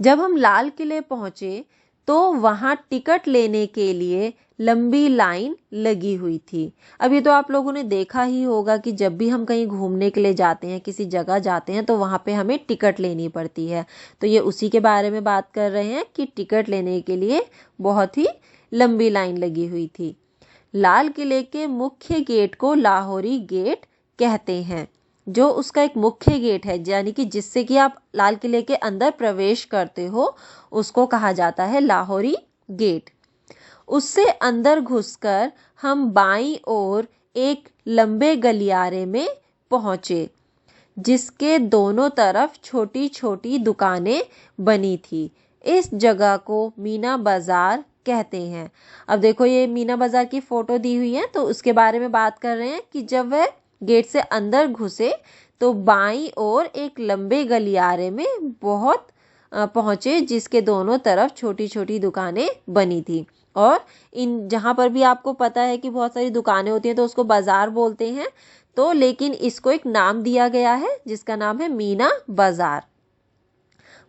जब हम लाल किले पहुंचे तो वहां टिकट लेने के लिए लंबी लाइन लगी हुई थी। अब ये तो आप लोगों ने देखा ही होगा कि जब भी हम कहीं घूमने के लिए जाते हैं, किसी जगह जाते हैं, तो वहां पे हमें टिकट लेनी पड़ती है। तो ये उसी के बारे में बात कर रहे हैं कि टिकट लेने के लिए बहुत ही लंबी लाइन लगी हुई थी। लाल किले के मुख्य गेट को लाहौरी गेट कहते हैं। जो उसका एक मुख्य गेट है, यानी कि जिससे कि आप लाल किले के अंदर प्रवेश करते हो, उसको कहा जाता है लाहौरी गेट। उससे अंदर घुसकर हम बाईं ओर एक लंबे गलियारे में पहुंचे, जिसके दोनों तरफ छोटी छोटी दुकानें बनी थी। इस जगह को मीना बाजार कहते हैं। अब देखो, ये मीना बाजार की फोटो दी हुई है, तो उसके बारे में बात कर रहे हैं कि जब वह गेट से अंदर घुसे तो बाईं ओर एक लंबे गलियारे में बहुत पहुंचे, जिसके दोनों तरफ छोटी छोटी दुकानें बनी थी। और इन जहाँ पर भी आपको पता है कि बहुत सारी दुकानें होती हैं तो उसको बाजार बोलते हैं, तो लेकिन इसको एक नाम दिया गया है जिसका नाम है मीना बाजार।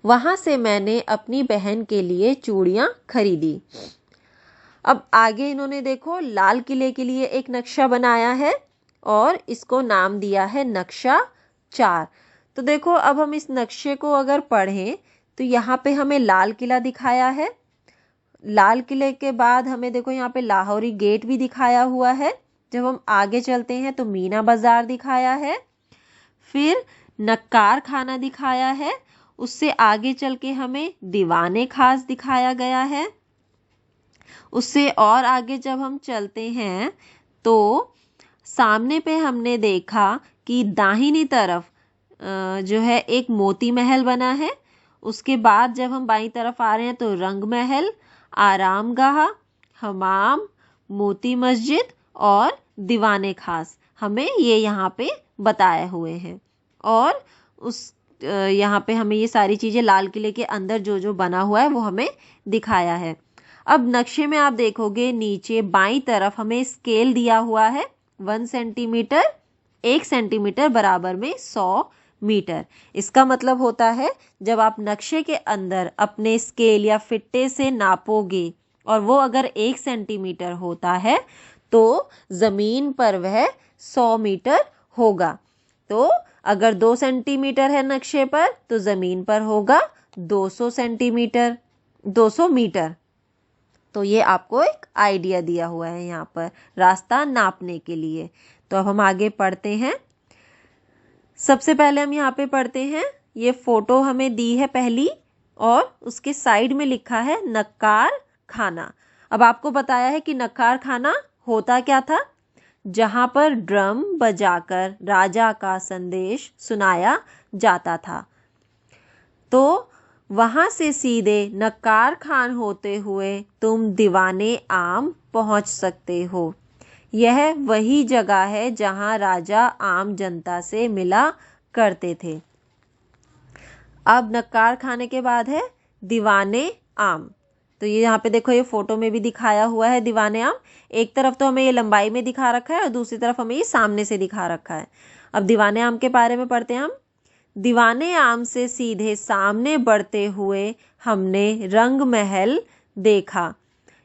वहां से मैंने अपनी बहन के लिए चूड़ियां खरीदी। अब आगे इन्होंने देखो लाल किले के लिए एक नक्शा बनाया है और इसको नाम दिया है नक्शा 4। तो देखो, अब हम इस नक्शे को अगर पढ़ें तो यहाँ पे हमें लाल किला दिखाया है। लाल किले के बाद हमें देखो यहाँ पे लाहौरी गेट भी दिखाया हुआ है। जब हम आगे चलते हैं तो मीना बाजार दिखाया है, फिर नक्कार खाना दिखाया है, उससे आगे चल के हमें दीवाने खास दिखाया गया है। उससे और आगे जब हम चलते हैं तो सामने पे हमने देखा कि दाहिनी तरफ जो है एक मोती महल बना है। उसके बाद जब हम बाईं तरफ आ रहे हैं तो रंग महल, आरामगाह, हमाम, मोती मस्जिद और दीवाने खास हमें ये यहाँ पे बताए हुए हैं। और उस यहाँ पे हमें ये सारी चीज़ें लाल किले के अंदर जो जो बना हुआ है वो हमें दिखाया है। अब नक्शे में आप देखोगे नीचे बाईं तरफ हमें स्केल दिया हुआ है 1 सेंटीमीटर, 1 सेंटीमीटर बराबर में 100 मीटर। इसका मतलब होता है जब आप नक्शे के अंदर अपने स्केल या फिट्टे से नापोगे और वो अगर 1 सेंटीमीटर होता है तो ज़मीन पर वह 100 मीटर होगा। तो अगर 2 सेंटीमीटर है नक्शे पर तो ज़मीन पर होगा 200 सेंटीमीटर, 200 मीटर। तो ये आपको एक आइडिया दिया हुआ है यहाँ पर रास्ता नापने के लिए। तो अब हम आगे पढ़ते हैं। सबसे पहले हम यहाँ पे पढ़ते हैं, ये फोटो हमें दी है पहली और उसके साइड में लिखा है नक्कार खाना। अब आपको बताया है कि नक्कार खाना होता क्या था, जहां पर ड्रम बजाकर राजा का संदेश सुनाया जाता था। तो वहां से सीधे नक्कार खान होते हुए तुम दीवाने आम पहुंच सकते हो। यह वही जगह है जहां राजा आम जनता से मिला करते थे। अब नक्कार खाने के बाद है दीवाने आम। तो ये यहाँ पे देखो, ये फोटो में भी दिखाया हुआ है दीवाने आम। एक तरफ तो हमें ये लंबाई में दिखा रखा है और दूसरी तरफ हमें ये सामने से दिखा रखा है। अब दीवाने आम के बारे में पढ़ते हैं हम। दीवाने आम से सीधे सामने बढ़ते हुए हमने रंग महल देखा।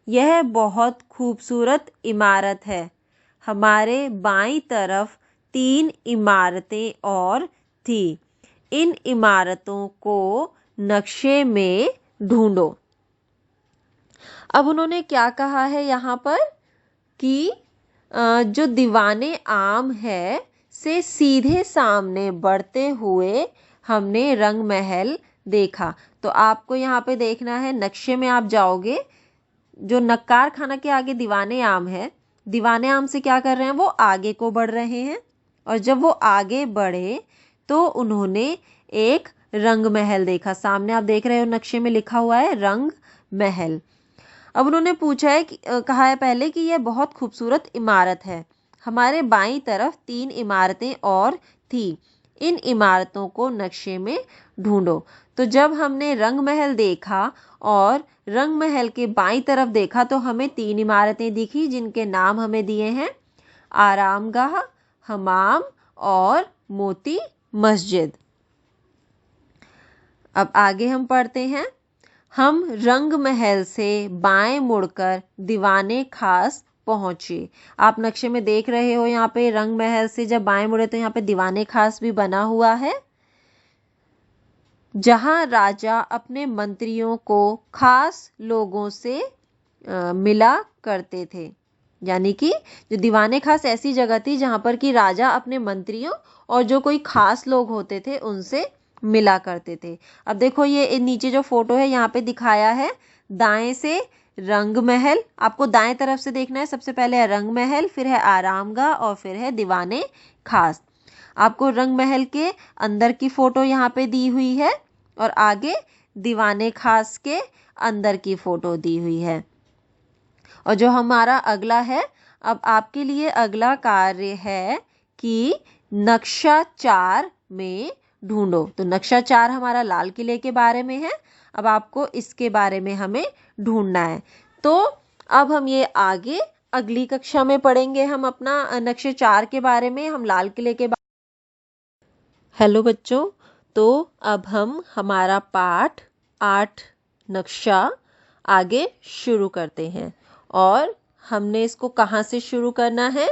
यह बहुत खूबसूरत इमारत है। हमारे बाईं तरफ 3 इमारतें और थी। इन इमारतों को नक्शे में ढूंढो। अब उन्होंने क्या कहा है यहाँ पर कि जो दीवाने आम है से सीधे सामने बढ़ते हुए हमने रंग महल देखा। तो आपको यहाँ पे देखना है, नक्शे में आप जाओगे, जो नक्कार खाना के आगे दीवाने आम है, दीवाने आम से क्या कर रहे हैं, वो आगे को बढ़ रहे हैं। और जब वो आगे बढ़े तो उन्होंने एक रंग महल देखा। सामने आप देख रहे हो नक्शे में लिखा हुआ है रंग महल। अब उन्होंने पूछा है कहा है पहले कि यह बहुत खूबसूरत इमारत है। हमारे बाईं तरफ 3 इमारतें और थी। इन इमारतों को नक्शे में ढूंढो। तो जब हमने रंग महल देखा और रंग महल के बाईं तरफ देखा तो हमें 3 इमारतें दिखी, जिनके नाम हमें दिए हैं आरामगाह, हमाम और मोती मस्जिद। अब आगे हम पढ़ते हैं। हम रंग महल से बाएं मुड़कर दीवाने खास पहुंचे। आप नक्शे में देख रहे हो, यहाँ पे रंग महल से जब बाएं मुड़े तो यहाँ पे दीवाने खास भी बना हुआ है, जहां राजा अपने मंत्रियों को खास लोगों से मिला करते थे। यानी कि जो दीवाने खास ऐसी जगह थी जहां पर कि राजा अपने मंत्रियों और जो कोई खास लोग होते थे उनसे मिला करते थे। अब देखो, ये नीचे जो फोटो है यहाँ पे दिखाया है दाएं से रंग महल। आपको दाएं तरफ से देखना है। सबसे पहले है रंग महल, फिर है आरामगाह और फिर है दीवाने खास। आपको रंग महल के अंदर की फोटो यहाँ पे दी हुई है और आगे दीवाने खास के अंदर की फोटो दी हुई है। और जो हमारा अगला है, अब आपके लिए अगला कार्य है कि नक्शा 4 में ढूंढो। तो नक्शा 4 हमारा लाल किले के बारे में है। अब आपको इसके बारे में हमें ढूंढना है। तो अब हम ये आगे अगली कक्षा में पढ़ेंगे, हम अपना नक्शे 4 के बारे में, हम लाल किले के बारे। हेलो बच्चों, तो अब हम हमारा पाठ 8 नक्शा आगे शुरू करते हैं। और हमने इसको कहाँ से शुरू करना है?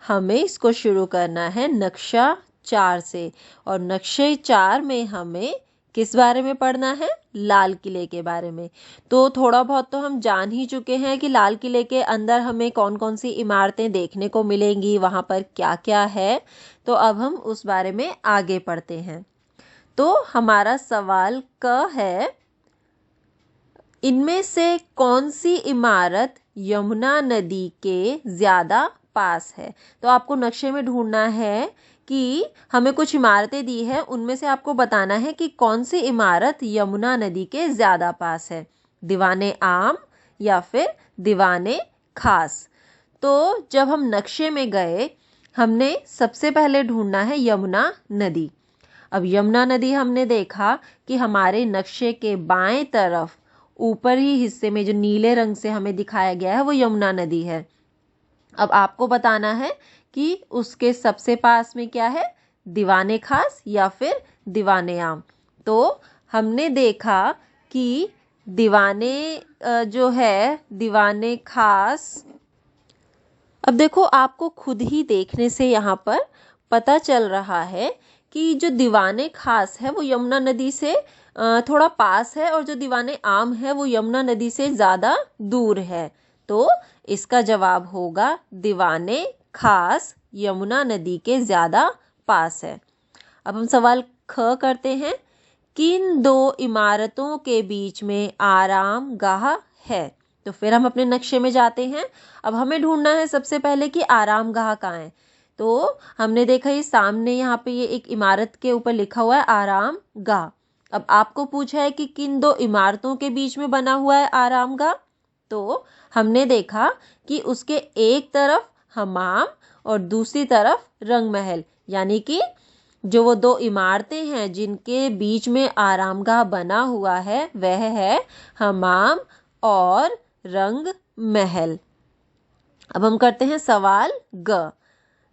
हमें इसको शुरू करना है नक्शा 4 से। और नक्शे 4 में हमें किस बारे में पढ़ना है? लाल किले के बारे में। तो थोड़ा बहुत तो हम जान ही चुके हैं कि लाल किले के अंदर हमें कौन कौन सी इमारतें देखने को मिलेंगी, वहाँ पर क्या क्या है। तो अब हम उस बारे में आगे पढ़ते हैं। तो हमारा सवाल क है, इनमें से कौन सी इमारत यमुना नदी के ज़्यादा पास है? तो आपको नक्शे में ढूंढना है कि हमें कुछ इमारतें दी है, उनमें से आपको बताना है कि कौन सी इमारत यमुना नदी के ज़्यादा पास है, दीवाने आम या फिर दीवाने खास। तो जब हम नक्शे में गए, हमने सबसे पहले ढूंढना है यमुना नदी। अब यमुना नदी हमने देखा कि हमारे नक्शे के बाएं तरफ ऊपर ही हिस्से में जो नीले रंग से हमें दिखाया गया है वो यमुना नदी है। अब आपको बताना है कि उसके सबसे पास में क्या है, दीवाने खास या फिर दीवाने आम। तो हमने देखा कि दीवाने जो है दीवाने खास, अब देखो आपको खुद ही देखने से यहाँ पर पता चल रहा है कि जो दीवाने खास है वो यमुना नदी से थोड़ा पास है और जो दीवाने आम है वो यमुना नदी से ज़्यादा दूर है। तो इसका जवाब होगा दीवाने खास यमुना नदी के ज़्यादा पास है। अब हम सवाल ख करते हैं किन दो इमारतों के बीच में आरामगाह है। तो फिर हम अपने नक्शे में जाते हैं। अब हमें ढूंढना है सबसे पहले कि आरामगाह कहाँ है। तो हमने देखा ये सामने यहाँ पे ये एक इमारत के ऊपर लिखा हुआ है आरामगाह। अब आपको पूछा है कि किन दो इमारतों के बीच में बना हुआ है आरामगाह। तो हमने देखा कि उसके एक तरफ हमाम और दूसरी तरफ रंग महल, यानी कि जो वो दो इमारतें हैं जिनके बीच में आरामगाह बना हुआ है वह है हमाम और रंग महल। अब हम करते हैं सवाल ग।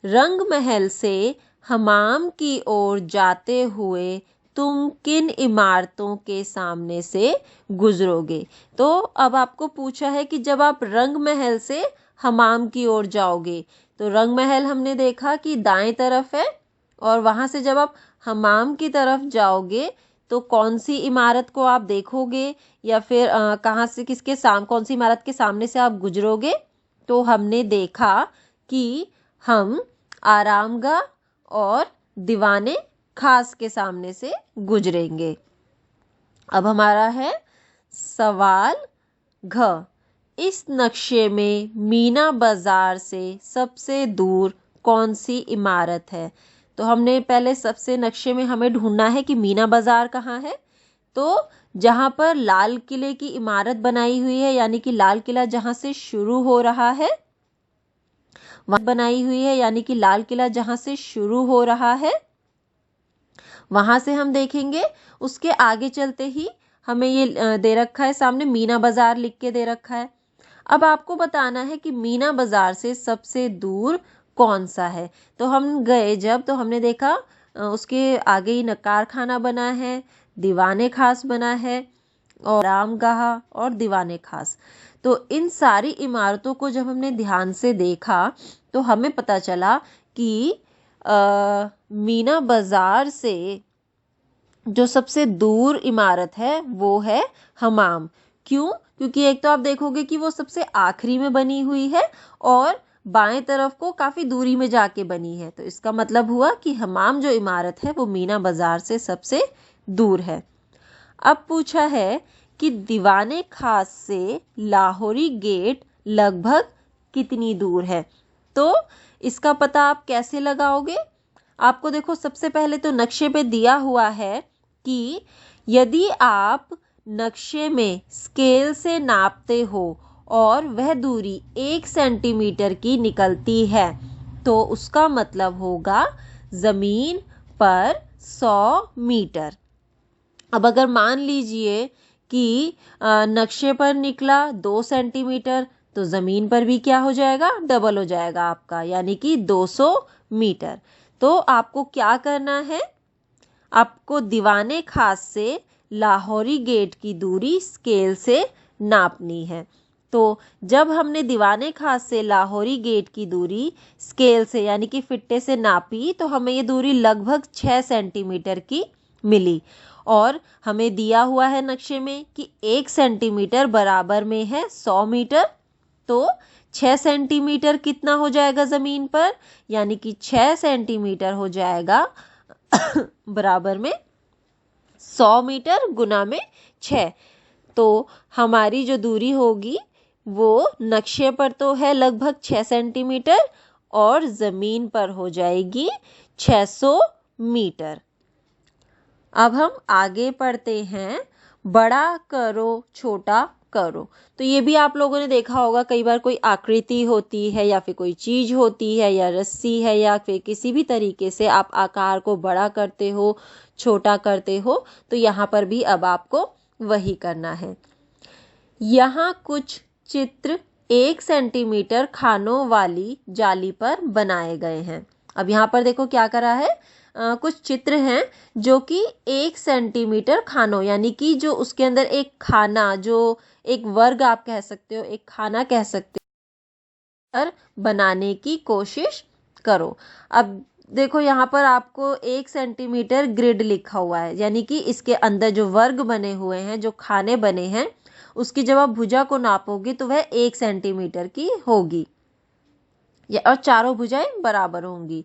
रंग महल से हमाम की ओर जाते हुए तुम किन इमारतों के सामने से गुजरोगे। तो अब आपको पूछा है कि जब आप रंग महल से हमाम की ओर जाओगे, तो रंग महल हमने देखा कि दाएं तरफ है, और वहां से जब आप हमाम की तरफ जाओगे तो कौन सी इमारत को आप देखोगे, या फिर कहाँ से कौन सी इमारत के सामने से आप गुजरोगे। तो हमने देखा कि हम आरामगाह और दीवाने खास के सामने से गुजरेंगे। अब हमारा है सवाल घ। इस नक्शे में मीना बाजार से सबसे दूर कौन सी इमारत है। तो हमने पहले सबसे नक्शे में हमें ढूंढना है कि मीना बाजार कहाँ है। तो जहाँ पर लाल किले की इमारत बनाई हुई है, यानी कि लाल किला जहाँ से शुरू हो रहा है, वहाँ बनाई हुई है, यानी कि लाल किला जहाँ से शुरू हो रहा है वहां से हम देखेंगे। उसके आगे चलते ही हमें ये दे रखा है सामने मीना बाजार लिख के दे रखा है। अब आपको बताना है कि मीना बाजार से सबसे दूर कौन सा है। तो हम गए जब, तो हमने देखा उसके आगे ही नकार खाना बना है, दीवाने खास बना है, और आरामगाह और दीवाने खास। तो इन सारी इमारतों को जब हमने ध्यान से देखा तो हमें पता चला कि मीना बाजार से जो सबसे दूर इमारत है वो है हमाम। क्यों? क्योंकि एक तो आप देखोगे कि वो सबसे आखिरी में बनी हुई है और बाएं तरफ को काफी दूरी में जाके बनी है। तो इसका मतलब हुआ कि हमाम जो इमारत है वो मीना बाजार से सबसे दूर है। अब पूछा है कि दीवाने खास से लाहौरी गेट लगभग कितनी दूर है। तो इसका पता आप कैसे लगाओगे। आपको देखो सबसे पहले तो नक्शे पे दिया हुआ है कि यदि आप नक्शे में स्केल से नापते हो और वह दूरी 1 सेंटीमीटर की निकलती है तो उसका मतलब होगा जमीन पर 100 मीटर। अब अगर मान लीजिए कि नक्शे पर निकला 2 सेंटीमीटर, तो ज़मीन पर भी क्या हो जाएगा, डबल हो जाएगा आपका, यानी कि 200 मीटर। तो आपको क्या करना है, आपको दीवाने खास से लाहौरी गेट की दूरी स्केल से नापनी है। तो जब हमने दीवाने खास से लाहौरी गेट की दूरी स्केल से यानी कि फिट्टे से नापी तो हमें ये दूरी लगभग 6 सेंटीमीटर की मिली। और हमें दिया हुआ है नक्शे में कि 1 सेंटीमीटर बराबर में है 100 मीटर। तो 6 सेंटीमीटर कितना हो जाएगा ज़मीन पर, यानी कि 6 सेंटीमीटर हो जाएगा बराबर में 100 मीटर गुना में 6। तो हमारी जो दूरी होगी वो नक्शे पर तो है लगभग 6 सेंटीमीटर और ज़मीन पर हो जाएगी 600 मीटर। अब हम आगे पढ़ते हैं, बड़ा करो छोटा करो। तो ये भी आप लोगों ने देखा होगा, कई बार कोई आकृति होती है या फिर कोई चीज होती है या रस्सी है या फिर किसी भी तरीके से आप आकार को बड़ा करते हो, छोटा करते हो। तो यहाँ पर भी अब आपको वही करना है। यहाँ कुछ चित्र 1 सेंटीमीटर खानों वाली जाली पर बनाए गए हैं। अब यहाँ पर देखो क्या करा है, कुछ चित्र हैं जो कि 1 सेंटीमीटर खानों यानी कि जो उसके अंदर एक खाना, जो एक वर्ग आप कह सकते हो, एक खाना कह सकते हो, बनाने की कोशिश करो। अब देखो यहाँ पर आपको 1 सेंटीमीटर ग्रिड लिखा हुआ है, यानी कि इसके अंदर जो वर्ग बने हुए हैं, जो खाने बने हैं, उसकी जब आप भुजा को नापोगे तो वह 1 सेंटीमीटर की होगी और चारों भुजाएं बराबर होंगी।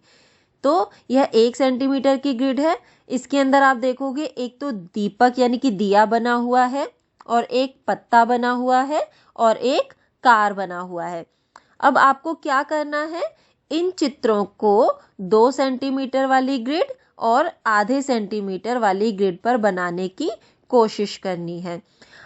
तो यह 1 सेंटीमीटर की ग्रिड है। इसके अंदर आप देखोगे एक तो दीपक यानी कि दिया बना हुआ है और एक पत्ता बना हुआ है और एक कार बना हुआ है। अब आपको क्या करना है, इन चित्रों को 2 सेंटीमीटर वाली ग्रिड और आधे सेंटीमीटर वाली ग्रिड पर बनाने की कोशिश करनी है।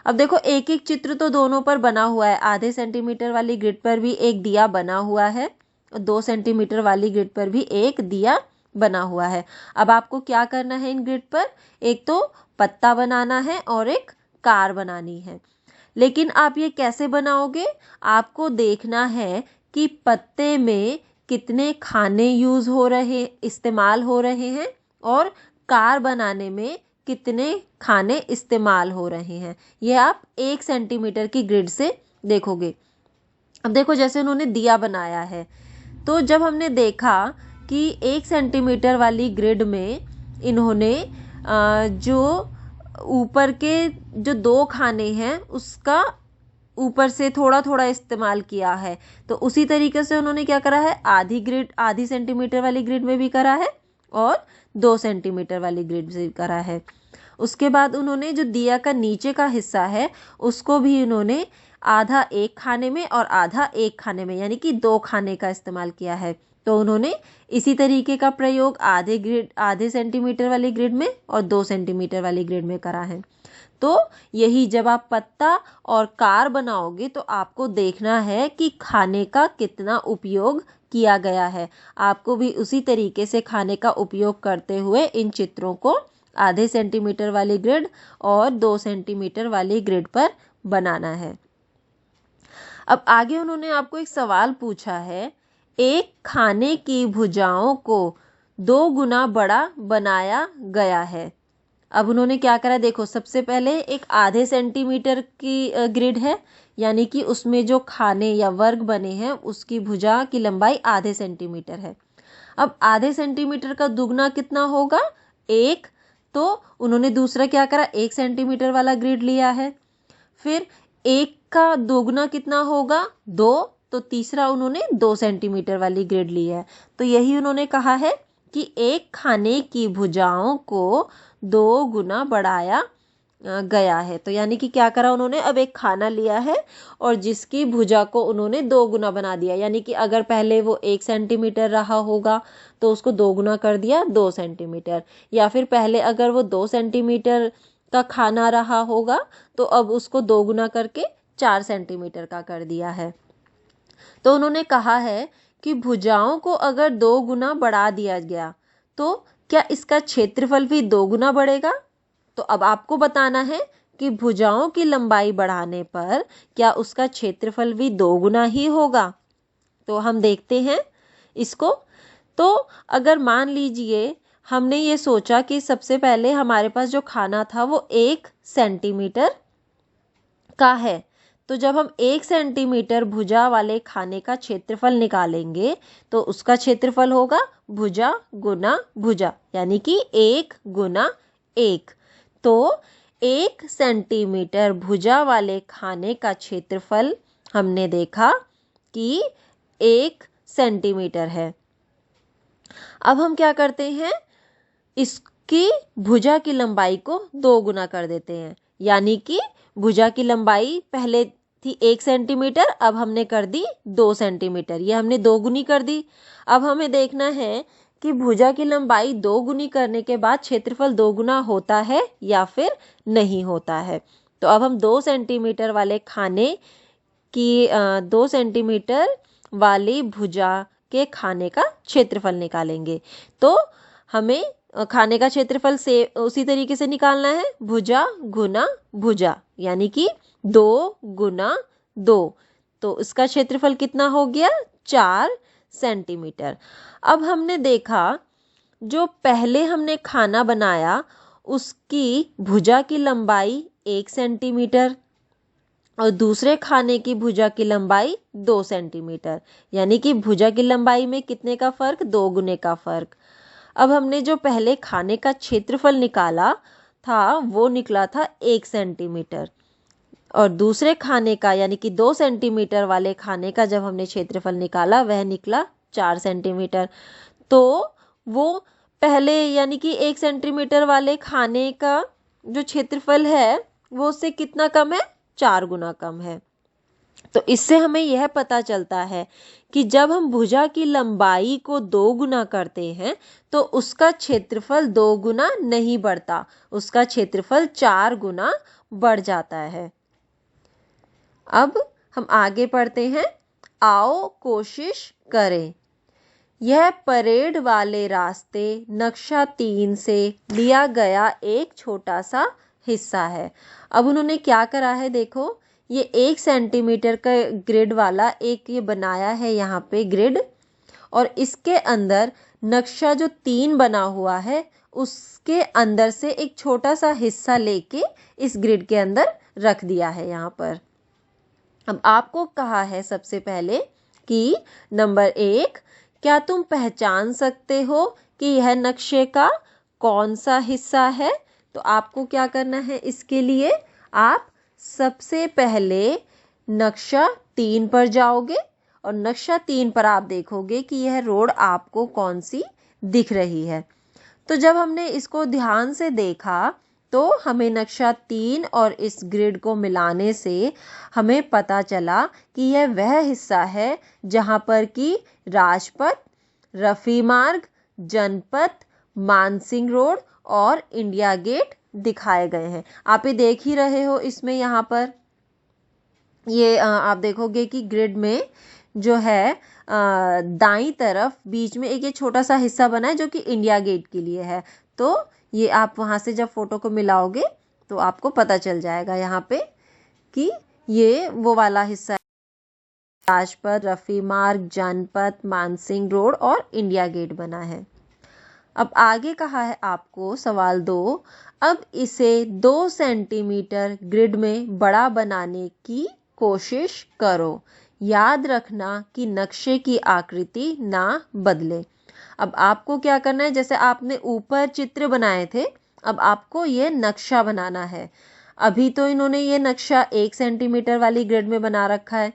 अब देखो एक एक चित्र तो दोनों पर बना हुआ है। आधे सेंटीमीटर वाली ग्रिड पर भी एक दिया बना हुआ है और 2 सेंटीमीटर वाली ग्रिड पर भी एक दिया बना हुआ है। अब आपको क्या करना है, इन ग्रिड पर एक तो पत्ता बनाना है और एक कार बनानी है। लेकिन आप ये कैसे बनाओगे, आपको देखना है कि पत्ते में कितने खाने इस्तेमाल हो रहे हैं और कार बनाने में कितने खाने इस्तेमाल हो रहे हैं। ये आप 1 सेंटीमीटर की ग्रिड से देखोगे। अब देखो जैसे उन्होंने दिया बनाया है, तो जब हमने देखा कि 1 सेंटीमीटर वाली ग्रिड में इन्होंने जो ऊपर के जो 2 खाने हैं उसका ऊपर से थोड़ा थोड़ा इस्तेमाल किया है, तो उसी तरीके से उन्होंने क्या करा है, आधी सेंटीमीटर वाली ग्रिड में भी करा है और 2 सेंटीमीटर वाली ग्रिड से भी करा है। उसके बाद उन्होंने जो दिया का नीचे का हिस्सा है उसको भी उन्होंने आधा एक खाने में और आधा एक खाने में यानी कि 2 खाने का इस्तेमाल किया है। तो उन्होंने इसी तरीके का प्रयोग आधे सेंटीमीटर वाली ग्रिड में और 2 सेंटीमीटर वाली ग्रिड में करा है। तो यही जब आप पत्ता और कार बनाओगे तो आपको देखना है कि खाने का कितना उपयोग किया गया है। आपको भी उसी तरीके से खाने का उपयोग करते हुए इन चित्रों को आधे सेंटीमीटर वाली ग्रिड और 2 सेंटीमीटर वाली ग्रिड पर बनाना है। अब आगे उन्होंने आपको एक सवाल पूछा है, एक खाने की भुजाओं को 2 गुना बड़ा बनाया गया है। अब उन्होंने क्या करा, देखो सबसे पहले एक आधे सेंटीमीटर की ग्रिड है यानी कि उसमें जो खाने या वर्ग बने हैं उसकी भुजा की लंबाई आधे सेंटीमीटर है। अब आधे सेंटीमीटर का दुगना कितना होगा, 1। तो उन्होंने दूसरा क्या करा, 1 सेंटीमीटर वाला ग्रिड लिया है। फिर 1 का दोगुना कितना होगा, 2। तो तीसरा उन्होंने 2 सेंटीमीटर वाली ग्रिड ली है। तो यही उन्होंने कहा है कि एक खाने की भुजाओं को 2 गुना बढ़ाया गया है। तो यानी कि क्या करा उन्होंने, अब एक खाना लिया है और जिसकी भुजा को उन्होंने 2 गुना बना दिया। यानी कि अगर पहले वो 1 सेंटीमीटर रहा होगा तो उसको 2 गुना कर दिया 2 सेंटीमीटर, या फिर पहले अगर वो 2 सेंटीमीटर का खाना रहा होगा तो अब उसको 2 गुना करके 4 सेंटीमीटर का कर दिया है। तो उन्होंने कहा है कि भुजाओं को अगर 2 गुना बढ़ा दिया गया तो क्या इसका क्षेत्रफल भी 2 गुना बढ़ेगा। तो अब आपको बताना है कि भुजाओं की लंबाई बढ़ाने पर क्या उसका क्षेत्रफल भी 2 गुना ही होगा। तो हम देखते हैं इसको। तो अगर मान लीजिए हमने ये सोचा कि सबसे पहले हमारे पास जो खाना था वो 1 सेंटीमीटर का है, तो जब हम 1 सेंटीमीटर भुजा वाले खाने का क्षेत्रफल निकालेंगे तो उसका क्षेत्रफल होगा भुजा गुना भुजा यानी कि 1 गुना 1। तो 1 सेंटीमीटर भुजा वाले खाने का क्षेत्रफल हमने देखा कि 1 सेंटीमीटर है। अब हम क्या करते हैं, इसकी भुजा की लंबाई को 2 गुना कर देते हैं। यानी कि भुजा की लंबाई पहले थी 1 सेंटीमीटर, अब हमने कर दी 2 सेंटीमीटर, ये हमने 2 गुनी कर दी। अब हमें देखना है कि भुजा की लंबाई 2 गुनी करने के बाद क्षेत्रफल 2 गुना होता है या फिर नहीं होता है। तो अब हम 2 सेंटीमीटर वाले खाने की 2 सेंटीमीटर वाली भुजा के खाने का क्षेत्रफल निकालेंगे। तो हमें खाने का क्षेत्रफल से उसी तरीके से निकालना है, भुजा गुना भुजा यानी कि 2 गुना 2। तो इसका क्षेत्रफल कितना हो गया, 4 सेंटीमीटर। अब हमने देखा जो पहले हमने खाना बनाया उसकी भुजा की लंबाई 1 सेंटीमीटर और दूसरे खाने की भुजा की लंबाई 2 सेंटीमीटर, यानी कि भुजा की लंबाई में कितने का फर्क, 2 गुने का फर्क। अब हमने जो पहले खाने का क्षेत्रफल निकाला था वो निकला था 1 सेंटीमीटर और दूसरे खाने का यानी कि 2 सेंटीमीटर वाले खाने का जब हमने क्षेत्रफल निकाला वह निकला 4 सेंटीमीटर। तो वो पहले यानी कि 1 सेंटीमीटर वाले खाने का जो क्षेत्रफल है वो उससे कितना कम है, 4 गुना कम है। तो इससे हमें यह पता चलता है कि जब हम भुजा की लंबाई को 2 गुना करते हैं तो उसका क्षेत्रफल 2 गुना नहीं बढ़ता, उसका क्षेत्रफल 4 गुना बढ़ जाता है। अब हम आगे पढ़ते हैं। आओ कोशिश करें। यह परेड वाले रास्ते नक्शा 3 से लिया गया एक छोटा सा हिस्सा है। अब उन्होंने क्या करा है, देखो ये 1 सेंटीमीटर का ग्रिड वाला एक ये बनाया है यहाँ पे ग्रिड, और इसके अंदर नक्शा जो 3 बना हुआ है उसके अंदर से एक छोटा सा हिस्सा लेके इस ग्रिड के अंदर रख दिया है यहाँ पर। अब आपको कहा है सबसे पहले कि नंबर 1, क्या तुम पहचान सकते हो कि यह नक्शे का कौन सा हिस्सा है? तो आपको क्या करना है, इसके लिए आप सबसे पहले नक्शा 3 पर जाओगे और नक्शा 3 पर आप देखोगे कि यह रोड आपको कौन सी दिख रही है। तो जब हमने इसको ध्यान से देखा तो हमें नक्शा 3 और इस ग्रिड को मिलाने से हमें पता चला कि यह वह हिस्सा है जहां पर कि राजपथ, रफी मार्ग, जनपथ, मानसिंह रोड और इंडिया गेट दिखाए गए हैं। आप ये देख ही रहे हो, इसमें यहाँ पर ये आप देखोगे कि ग्रिड में जो है दाईं तरफ बीच में एक ये छोटा सा हिस्सा बना है जो कि इंडिया गेट के लिए है। तो ये आप वहाँ से जब फोटो को मिलाओगे तो आपको पता चल जाएगा यहाँ पे कि ये वो वाला हिस्सा है, राजपथ, रफी मार्ग, जनपथ, मानसिंह रोड और इंडिया गेट बना है। अब आगे कहा है आपको सवाल 2, अब इसे 2 सेंटीमीटर ग्रिड में बड़ा बनाने की कोशिश करो। याद रखना कि नक्शे की आकृति ना बदले। अब आपको क्या करना है, जैसे आपने ऊपर चित्र बनाए थे, अब आपको ये नक्शा बनाना है। अभी तो इन्होंने ये नक्शा 1 सेंटीमीटर वाली ग्रिड में बना रखा है।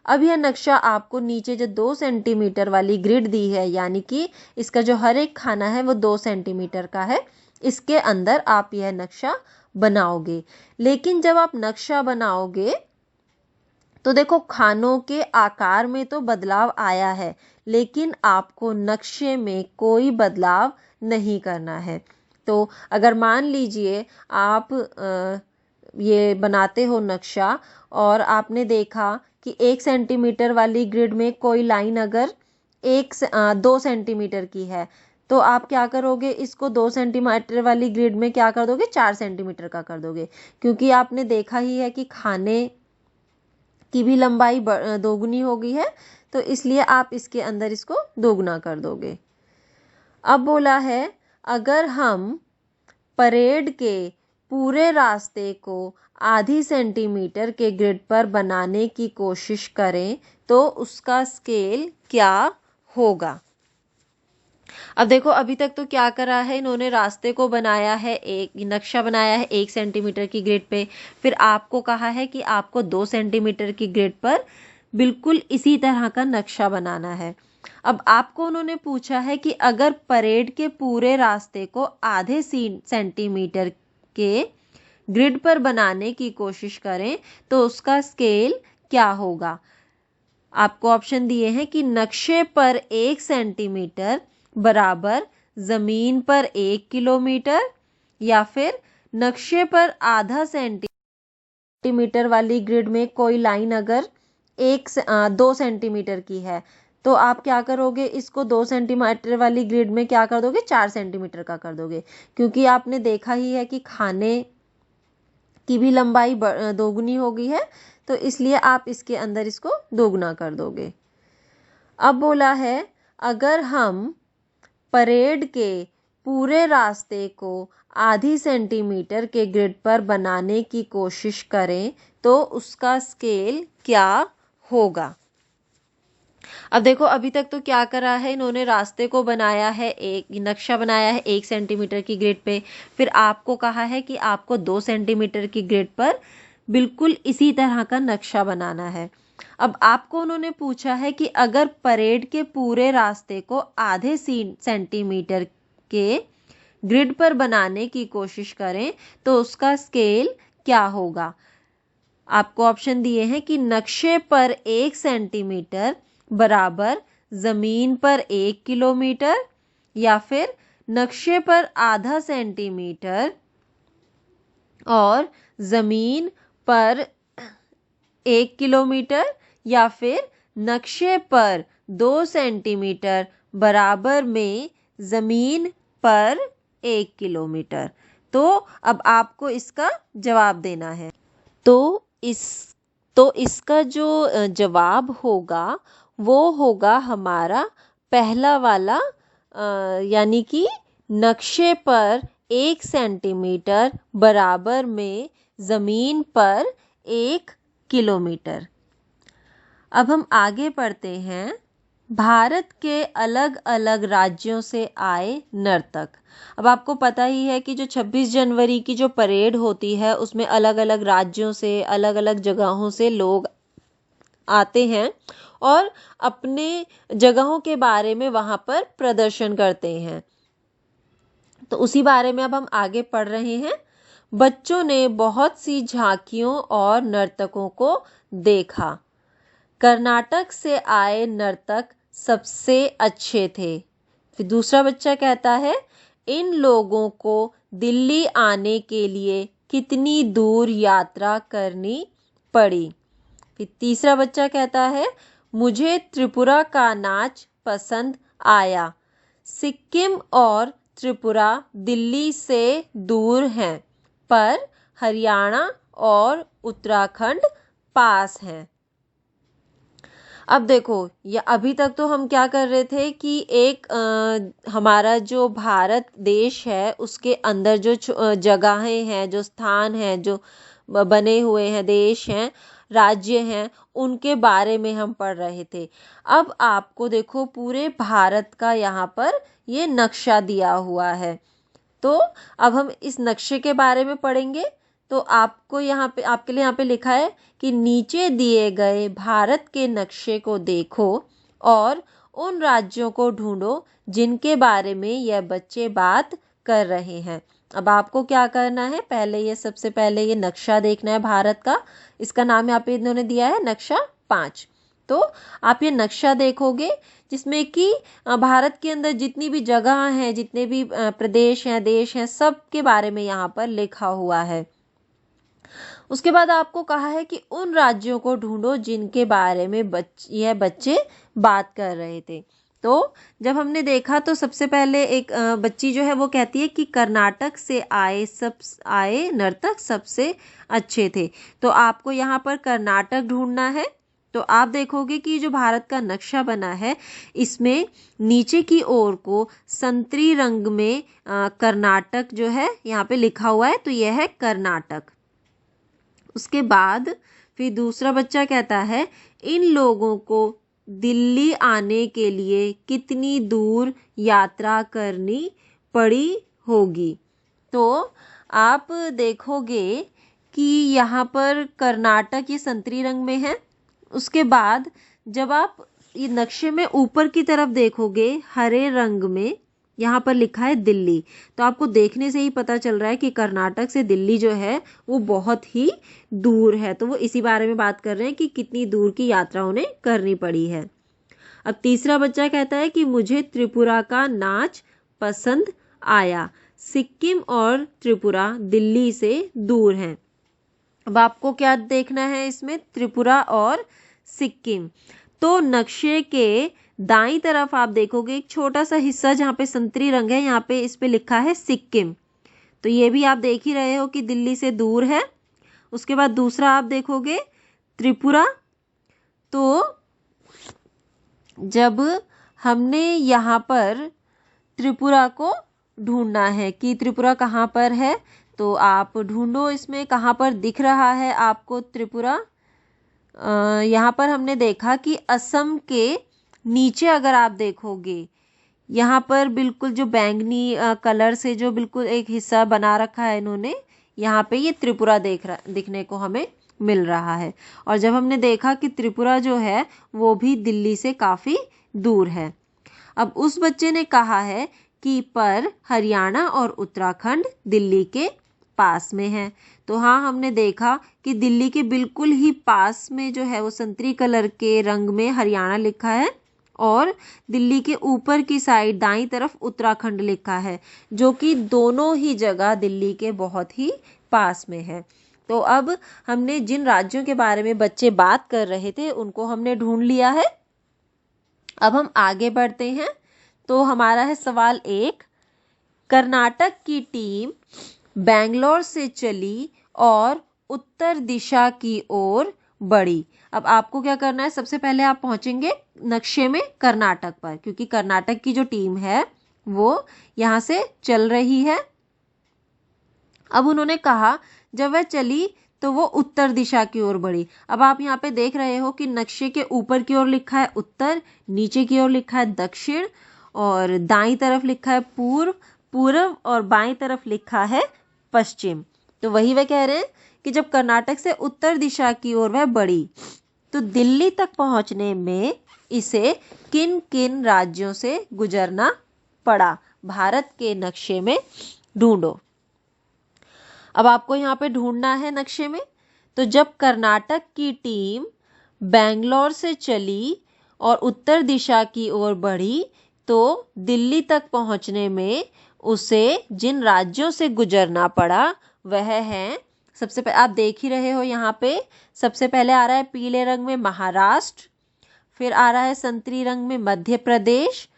अब यह नक्शा आपको नीचे जो 2 सेंटीमीटर वाली ग्रिड दी है, यानी कि इसका जो हर एक खाना है वो 2 सेंटीमीटर का है, इसके अंदर आप यह नक्शा बनाओगे। लेकिन जब आप नक्शा बनाओगे तो देखो खानों के आकार में तो बदलाव आया है, लेकिन आपको नक्शे में कोई बदलाव नहीं करना है। तो अगर मान लीजिए आप ये बनाते हो नक्शा और आपने देखा कि 1 सेंटीमीटर वाली ग्रिड में कोई लाइन अगर 2 सेंटीमीटर की है, तो आप क्या करोगे, इसको 2 सेंटीमीटर वाली ग्रिड में क्या कर दोगे, 4 सेंटीमीटर का कर दोगे, क्योंकि आपने देखा ही है कि खाने की भी लंबाई दोगुनी हो गई है, तो इसलिए आप इसके अंदर इसको दोगुना कर दोगे। अब बोला है अगर हम परेड के पूरे रास्ते को आधी सेंटीमीटर के ग्रिड पर बनाने की कोशिश करें तो उसका स्केल क्या होगा। अब देखो अभी तक तो क्या करा है, इन्होंने रास्ते को बनाया है, एक नक्शा बनाया है 1 सेंटीमीटर की ग्रिड पे, फिर आपको कहा है कि आपको 2 सेंटीमीटर की ग्रिड पर बिल्कुल इसी तरह का नक्शा बनाना है। अब आपको उन्होंने पूछा है कि अगर परेड के पूरे रास्ते को आधे सेंटीमीटर के ग्रिड पर बनाने की कोशिश करें तो उसका स्केल क्या होगा। आपको ऑप्शन दिए हैं कि नक्शे पर 1 सेंटीमीटर बराबर जमीन पर 1 किलोमीटर, या फिर नक्शे पर आधा सेंटीमीटर वाली ग्रिड में कोई लाइन अगर 2 सेंटीमीटर की है, तो आप क्या करोगे, इसको 2 सेंटीमीटर वाली ग्रिड में क्या कर दोगे, 4 सेंटीमीटर का कर दोगे, क्योंकि आपने देखा ही है कि खाने की भी लंबाई दोगुनी हो गई है, तो इसलिए आप इसके अंदर इसको दोगुना कर दोगे। अब बोला है अगर हम परेड के पूरे रास्ते को आधी सेंटीमीटर के ग्रिड पर बनाने की कोशिश करें तो उसका स्केल क्या होगा। अब देखो अभी तक तो क्या करा है, इन्होंने रास्ते को बनाया है, एक नक्शा बनाया है 1 सेंटीमीटर की ग्रिड पे, फिर आपको कहा है कि आपको 2 सेंटीमीटर की ग्रिड पर बिल्कुल इसी तरह का नक्शा बनाना है। अब आपको उन्होंने पूछा है कि अगर परेड के पूरे रास्ते को आधे सेंटीमीटर के ग्रिड पर बनाने की कोशिश करें तो उसका स्केल क्या होगा। आपको ऑप्शन दिए हैं कि नक्शे पर 1 सेंटीमीटर बराबर जमीन पर 1 किलोमीटर, या फिर नक्शे पर आधा सेंटीमीटर और जमीन पर 1 किलोमीटर, या फिर नक्शे पर 2 सेंटीमीटर बराबर में जमीन पर 1 किलोमीटर। तो अब आपको इसका जवाब देना है। तो इसका जो जवाब होगा वो होगा हमारा पहला वाला, यानी कि नक्शे पर 1 सेंटीमीटर बराबर में जमीन पर 1 किलोमीटर। अब हम आगे पढ़ते हैं। भारत के अलग अलग राज्यों से आए नर्तक। अब आपको पता ही है कि जो 26 जनवरी की जो परेड होती है उसमें अलग अलग राज्यों से, अलग अलग जगहों से लोग आते हैं और अपने जगहों के बारे में वहां पर प्रदर्शन करते हैं। तो उसी बारे में अब हम आगे पढ़ रहे हैं। बच्चों ने बहुत सी झांकियों और नर्तकों को देखा। कर्नाटक से आए नर्तक सबसे अच्छे थे। फिर दूसरा बच्चा कहता है, इन लोगों को दिल्ली आने के लिए कितनी दूर यात्रा करनी पड़ी। फिर तीसरा बच्चा कहता है, मुझे त्रिपुरा का नाच पसंद आया। सिक्किम और त्रिपुरा दिल्ली से दूर हैं, पर हरियाणा और उत्तराखंड पास हैं। अब देखो, ये अभी तक तो हम क्या कर रहे थे कि एक हमारा जो भारत देश है उसके अंदर जो जगहें हैं, जो स्थान हैं, जो बने हुए हैं, देश हैं, राज्य हैं, उनके बारे में हम पढ़ रहे थे। अब आपको देखो पूरे भारत का यहाँ पर ये नक्शा दिया हुआ है। तो अब हम इस नक्शे के बारे में पढ़ेंगे। तो आपको यहाँ पे, आपके लिए यहाँ पे लिखा है कि नीचे दिए गए भारत के नक्शे को देखो और उन राज्यों को ढूंढो जिनके बारे में यह बच्चे बात कर रहे हैं। अब आपको क्या करना है, सबसे पहले ये नक्शा देखना है भारत का। इसका नाम यहाँ पे इन्होंने दिया है नक्शा 5। तो आप ये नक्शा देखोगे जिसमें कि भारत के अंदर जितनी भी जगह हैं, जितने भी प्रदेश हैं, देश हैं, सब के बारे में यहाँ पर लिखा हुआ है। उसके बाद आपको कहा है कि उन राज्यों को ढूंढो जिनके बारे में यह बच्चे बात कर रहे थे। तो जब हमने देखा तो सबसे पहले एक बच्ची जो है वो कहती है कि कर्नाटक से आए नर्तक सबसे अच्छे थे। तो आपको यहाँ पर कर्नाटक ढूंढना है। तो आप देखोगे कि जो भारत का नक्शा बना है इसमें नीचे की ओर को संतरी रंग में कर्नाटक जो है यहाँ पे लिखा हुआ है, तो यह है कर्नाटक। उसके बाद फिर दूसरा बच्चा कहता है, इन लोगों को दिल्ली आने के लिए कितनी दूर यात्रा करनी पड़ी होगी। तो आप देखोगे कि यहाँ पर कर्नाटक ये संतरी रंग में है। उसके बाद जब आप ये नक्शे में ऊपर की तरफ देखोगे हरे रंग में यहाँ पर लिखा है दिल्ली। तो आपको देखने से ही पता चल रहा है कि कर्नाटक से दिल्ली जो है वो बहुत ही दूर है। तो वो इसी बारे में बात कर रहे हैं कि कितनी दूर की यात्रा उन्हें करनी पड़ी है। अब तीसरा बच्चा कहता है कि मुझे त्रिपुरा का नाच पसंद आया। सिक्किम और त्रिपुरा दिल्ली से दूर हैं। अब आपको क्या देखना है इसमें, त्रिपुरा और सिक्किम। तो नक्शे के दाईं तरफ आप देखोगे एक छोटा सा हिस्सा जहाँ पे संतरी रंग है, यहाँ पे इस पे लिखा है सिक्किम। तो ये भी आप देख ही रहे हो कि दिल्ली से दूर है। उसके बाद दूसरा आप देखोगे त्रिपुरा। तो जब हमने यहाँ पर त्रिपुरा को ढूंढना है कि त्रिपुरा कहाँ पर है, तो आप ढूंढो इसमें कहाँ पर दिख रहा है आपको त्रिपुरा। यहाँ पर हमने देखा कि असम के नीचे अगर आप देखोगे यहाँ पर बिल्कुल जो बैंगनी कलर से जो बिल्कुल एक हिस्सा बना रखा है इन्होंने, यहाँ पे ये त्रिपुरा दिखने को हमें मिल रहा है। और जब हमने देखा कि त्रिपुरा जो है वो भी दिल्ली से काफ़ी दूर है। अब उस बच्चे ने कहा है कि पर हरियाणा और उत्तराखंड दिल्ली के पास में है। तो हाँ, हमने देखा कि दिल्ली के बिल्कुल ही पास में जो है वो संतरी कलर के रंग में हरियाणा लिखा है और दिल्ली के ऊपर की साइड दाईं तरफ उत्तराखंड लिखा है, जो कि दोनों ही जगह दिल्ली के बहुत ही पास में है। तो अब हमने जिन राज्यों के बारे में बच्चे बात कर रहे थे उनको हमने ढूंढ लिया है। अब हम आगे बढ़ते हैं। तो हमारा है सवाल 1, कर्नाटक की टीम बेंगलोर से चली और उत्तर दिशा की ओर बढ़ी। अब आपको क्या करना है, सबसे पहले आप पहुंचेंगे नक्शे में कर्नाटक पर, क्योंकि कर्नाटक की जो टीम है वो यहाँ से चल रही है। अब उन्होंने कहा जब वह चली तो वो उत्तर दिशा की ओर बढ़ी। अब आप यहाँ पे देख रहे हो कि नक्शे के ऊपर की ओर लिखा है उत्तर, नीचे की ओर लिखा है दक्षिण, और दाईं तरफ लिखा है पूर्व और बाईं तरफ लिखा है पश्चिम। तो वही वह कह रहे हैं कि जब कर्नाटक से उत्तर दिशा की ओर वह बढ़ी तो दिल्ली तक पहुंचने में इसे किन किन राज्यों से गुजरना पड़ा, भारत के नक्शे में ढूंढो। अब आपको यहाँ पे ढूंढना है नक्शे में। तो जब कर्नाटक की टीम बेंगलोर से चली और उत्तर दिशा की ओर बढ़ी तो दिल्ली तक पहुंचने में उसे जिन राज्यों से गुजरना पड़ा वह है, सबसे पहले आप देख ही रहे हो यहाँ पे, सबसे पहले आ रहा है पीले रंग में महाराष्ट्र, फिर आ रहा है संतरी रंग में मध्य प्रदेश,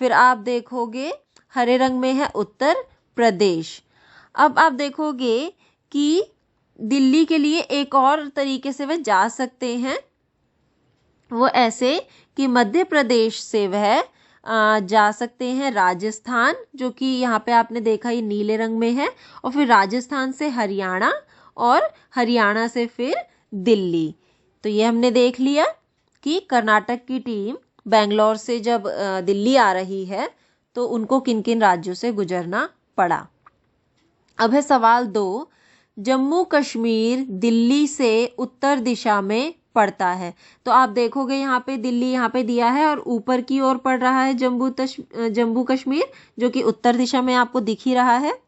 फिर आप देखोगे हरे रंग में है उत्तर प्रदेश। अब आप देखोगे कि दिल्ली के लिए एक और तरीके से वह जा सकते हैं, वो ऐसे कि मध्य प्रदेश से वह जा सकते हैं राजस्थान, जो कि यहाँ पे आपने देखा ये नीले रंग में है, और फिर राजस्थान से हरियाणा और हरियाणा से फिर दिल्ली। तो ये हमने देख लिया कि कर्नाटक की टीम बेंगलोर से जब दिल्ली आ रही है तो उनको किन किन राज्यों से गुजरना पड़ा। अब है सवाल 2, जम्मू कश्मीर दिल्ली से उत्तर दिशा में पड़ता है। तो आप देखोगे यहाँ पे दिल्ली यहाँ पे दिया है और ऊपर की ओर पड़ रहा है जम्मू कश्मीर, जो कि उत्तर दिशा में आपको दिख ही रहा है।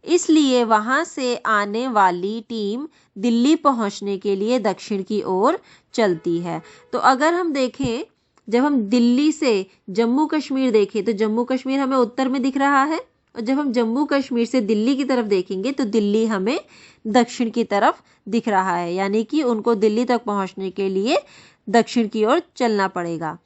इसलिए वहां से आने वाली टीम दिल्ली पहुंचने के लिए दक्षिण की ओर चलती है। तो अगर हम देखें, जब हम दिल्ली से जम्मू कश्मीर देखें तो जम्मू कश्मीर हमें उत्तर में दिख रहा है, और जब हम जम्मू कश्मीर से दिल्ली की तरफ देखेंगे तो दिल्ली हमें दक्षिण की तरफ दिख रहा है, यानी कि उनको दिल्ली तक पहुंचने के लिए दक्षिण की ओर चलना पड़ेगा।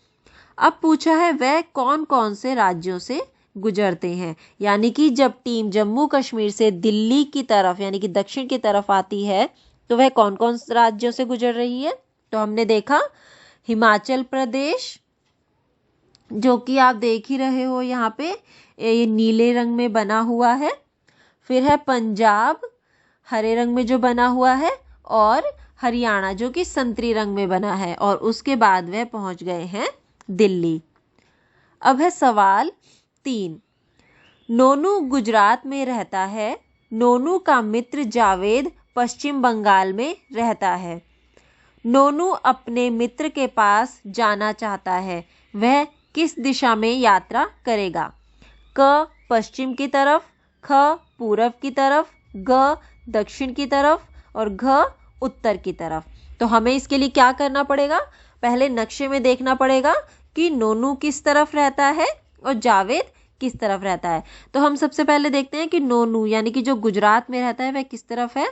अब पूछा है वह कौन कौन से राज्यों से गुजरते हैं, यानी कि जब टीम जम्मू कश्मीर से दिल्ली की तरफ यानी कि दक्षिण की तरफ आती है तो वह कौन कौन से राज्यों से गुजर रही है। तो हमने देखा हिमाचल प्रदेश, जो कि आप देख ही रहे हो यहाँ पे ये नीले रंग में बना हुआ है, फिर है पंजाब हरे रंग में जो बना हुआ है, और हरियाणा जो कि संतरी रंग में बना है, और उसके बाद वह पहुंच गए हैं दिल्ली। अब है सवाल 3, नोनू गुजरात में रहता है, नोनू का मित्र जावेद पश्चिम बंगाल में रहता है। नोनू अपने मित्र के पास जाना चाहता है, वह किस दिशा में यात्रा करेगा? क पश्चिम की तरफ, ख पूरब की तरफ, ग दक्षिण की तरफ, और घ उत्तर की तरफ। तो हमें इसके लिए क्या करना पड़ेगा, पहले नक्शे में देखना पड़ेगा कि नोनू किस तरफ रहता है और जावेद किस तरफ रहता है। तो हम सबसे पहले देखते हैं कि नोनू यानी कि जो गुजरात में रहता है वह किस तरफ है।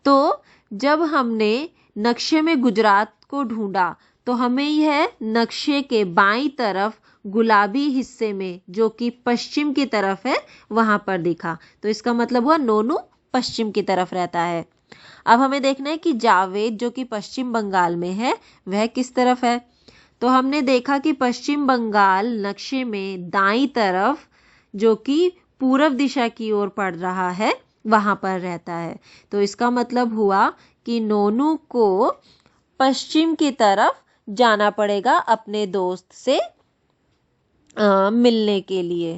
तो जब हमने नक्शे में गुजरात को ढूंढा तो हमें यह नक्शे के बाईं तरफ गुलाबी हिस्से में जो कि पश्चिम की तरफ है वहां पर दिखा। तो इसका मतलब हुआ नोनू पश्चिम की तरफ रहता है। अब हमें देखना है कि जावेद जो कि पश्चिम बंगाल में है वह किस तरफ है। तो हमने देखा कि पश्चिम बंगाल नक्शे में दाईं तरफ जो कि पूर्व दिशा की ओर पड़ रहा है वहां पर रहता है। तो इसका मतलब हुआ कि नोनू को पश्चिम की तरफ जाना पड़ेगा अपने दोस्त से मिलने के लिए।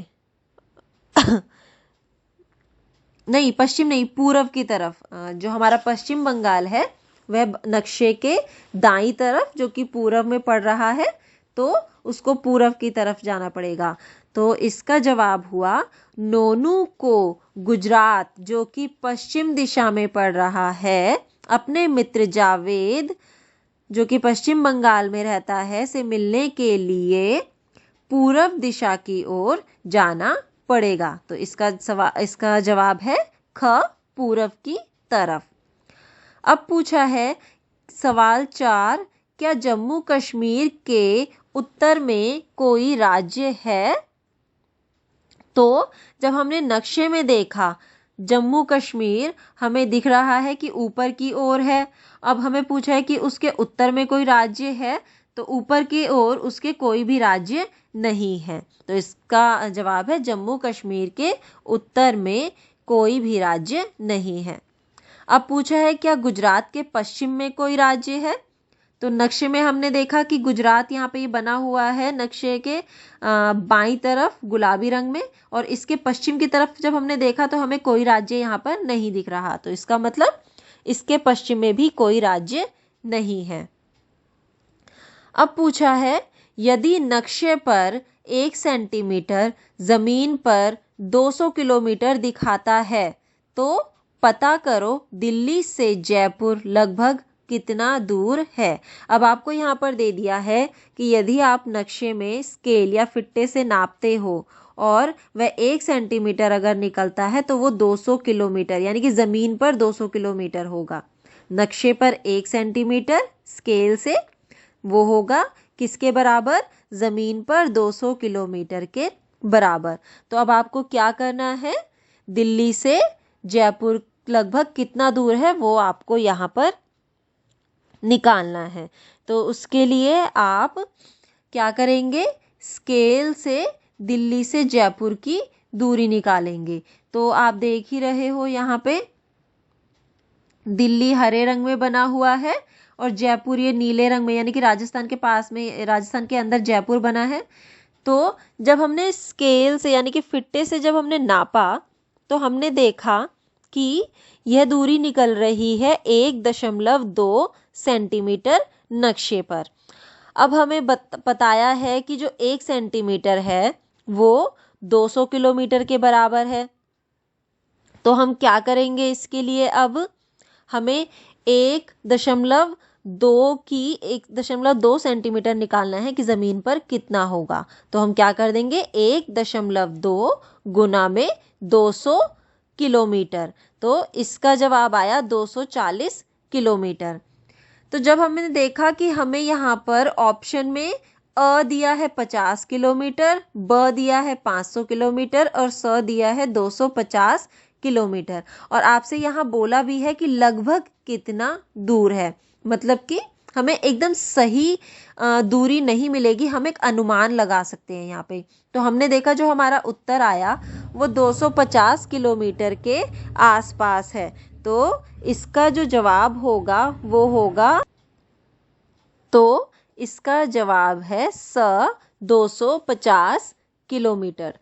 नहीं, पश्चिम नहीं, पूर्व की तरफ। जो हमारा पश्चिम बंगाल है वह नक्शे के दाईं तरफ, जो कि पूर्व में पड़ रहा है, तो उसको पूर्व की तरफ जाना पड़ेगा। तो इसका जवाब हुआ नोनू को गुजरात, जो कि पश्चिम दिशा में पड़ रहा है, अपने मित्र जावेद, जो कि पश्चिम बंगाल में रहता है, से मिलने के लिए पूर्व दिशा की ओर जाना पड़ेगा। तो इसका जवाब है ख, पूर्व की तरफ। अब पूछा है सवाल 4, क्या जम्मू कश्मीर के उत्तर में कोई राज्य है? तो जब हमने नक्शे में देखा जम्मू कश्मीर हमें दिख रहा है कि ऊपर की ओर है। अब हमें पूछा है कि उसके उत्तर में कोई राज्य है, तो ऊपर की ओर उसके कोई भी राज्य नहीं है। तो इसका जवाब है जम्मू कश्मीर के उत्तर में कोई भी राज्य नहीं है। अब पूछा है क्या गुजरात के पश्चिम में कोई राज्य है? तो नक्शे में हमने देखा कि गुजरात यहाँ पे ये बना हुआ है नक्शे के बाईं तरफ गुलाबी रंग में, और इसके पश्चिम की तरफ जब हमने देखा तो हमें कोई राज्य यहाँ पर नहीं दिख रहा। तो इसका मतलब इसके पश्चिम में भी कोई राज्य नहीं है। अब पूछा है यदि नक्शे पर 1 सेंटीमीटर जमीन पर 200 किलोमीटर दिखाता है तो पता करो दिल्ली से जयपुर लगभग कितना दूर है। अब आपको यहाँ पर दे दिया है कि यदि आप नक्शे में स्केल या फिट्टे से नापते हो और वह 1 सेंटीमीटर अगर निकलता है तो वो 200 किलोमीटर यानी कि ज़मीन पर 200 किलोमीटर होगा। नक्शे पर 1 सेंटीमीटर स्केल से वो होगा किसके बराबर? ज़मीन पर 200 किलोमीटर के बराबर। तो अब आपको क्या करना है? दिल्ली से जयपुर लगभग कितना दूर है वो आपको यहाँ पर निकालना है। तो उसके लिए आप क्या करेंगे? स्केल से दिल्ली से जयपुर की दूरी निकालेंगे। तो आप देख ही रहे हो यहाँ पे दिल्ली हरे रंग में बना हुआ है और जयपुर ये नीले रंग में, यानी कि राजस्थान के पास में, राजस्थान के अंदर जयपुर बना है। तो जब हमने स्केल से यानी कि फिट्टे से जब हमने नापा तो हमने देखा कि यह दूरी निकल रही है 1.2 सेंटीमीटर नक्शे पर। अब हमें बताया है कि जो 1 सेंटीमीटर है वो 200 किलोमीटर के बराबर है। तो हम क्या करेंगे इसके लिए? अब हमें 1.2 सेंटीमीटर निकालना है कि ज़मीन पर कितना होगा। तो हम क्या कर देंगे? 1.2 गुना में 200 किलोमीटर। तो इसका जवाब आया 240 किलोमीटर। तो जब हमने देखा कि हमें यहाँ पर ऑप्शन में अ दिया है 50 किलोमीटर, ब दिया है 500 किलोमीटर और स दिया है 250 किलोमीटर, और आपसे यहाँ बोला भी है कि लगभग कितना दूर है, मतलब कि हमें एकदम सही दूरी नहीं मिलेगी, हम एक अनुमान लगा सकते हैं यहाँ पे। तो हमने देखा जो हमारा उत्तर आया वो 250 किलोमीटर के आसपास है। तो इसका जो जवाब होगा वो होगा, तो इसका जवाब है स 250 किलोमीटर।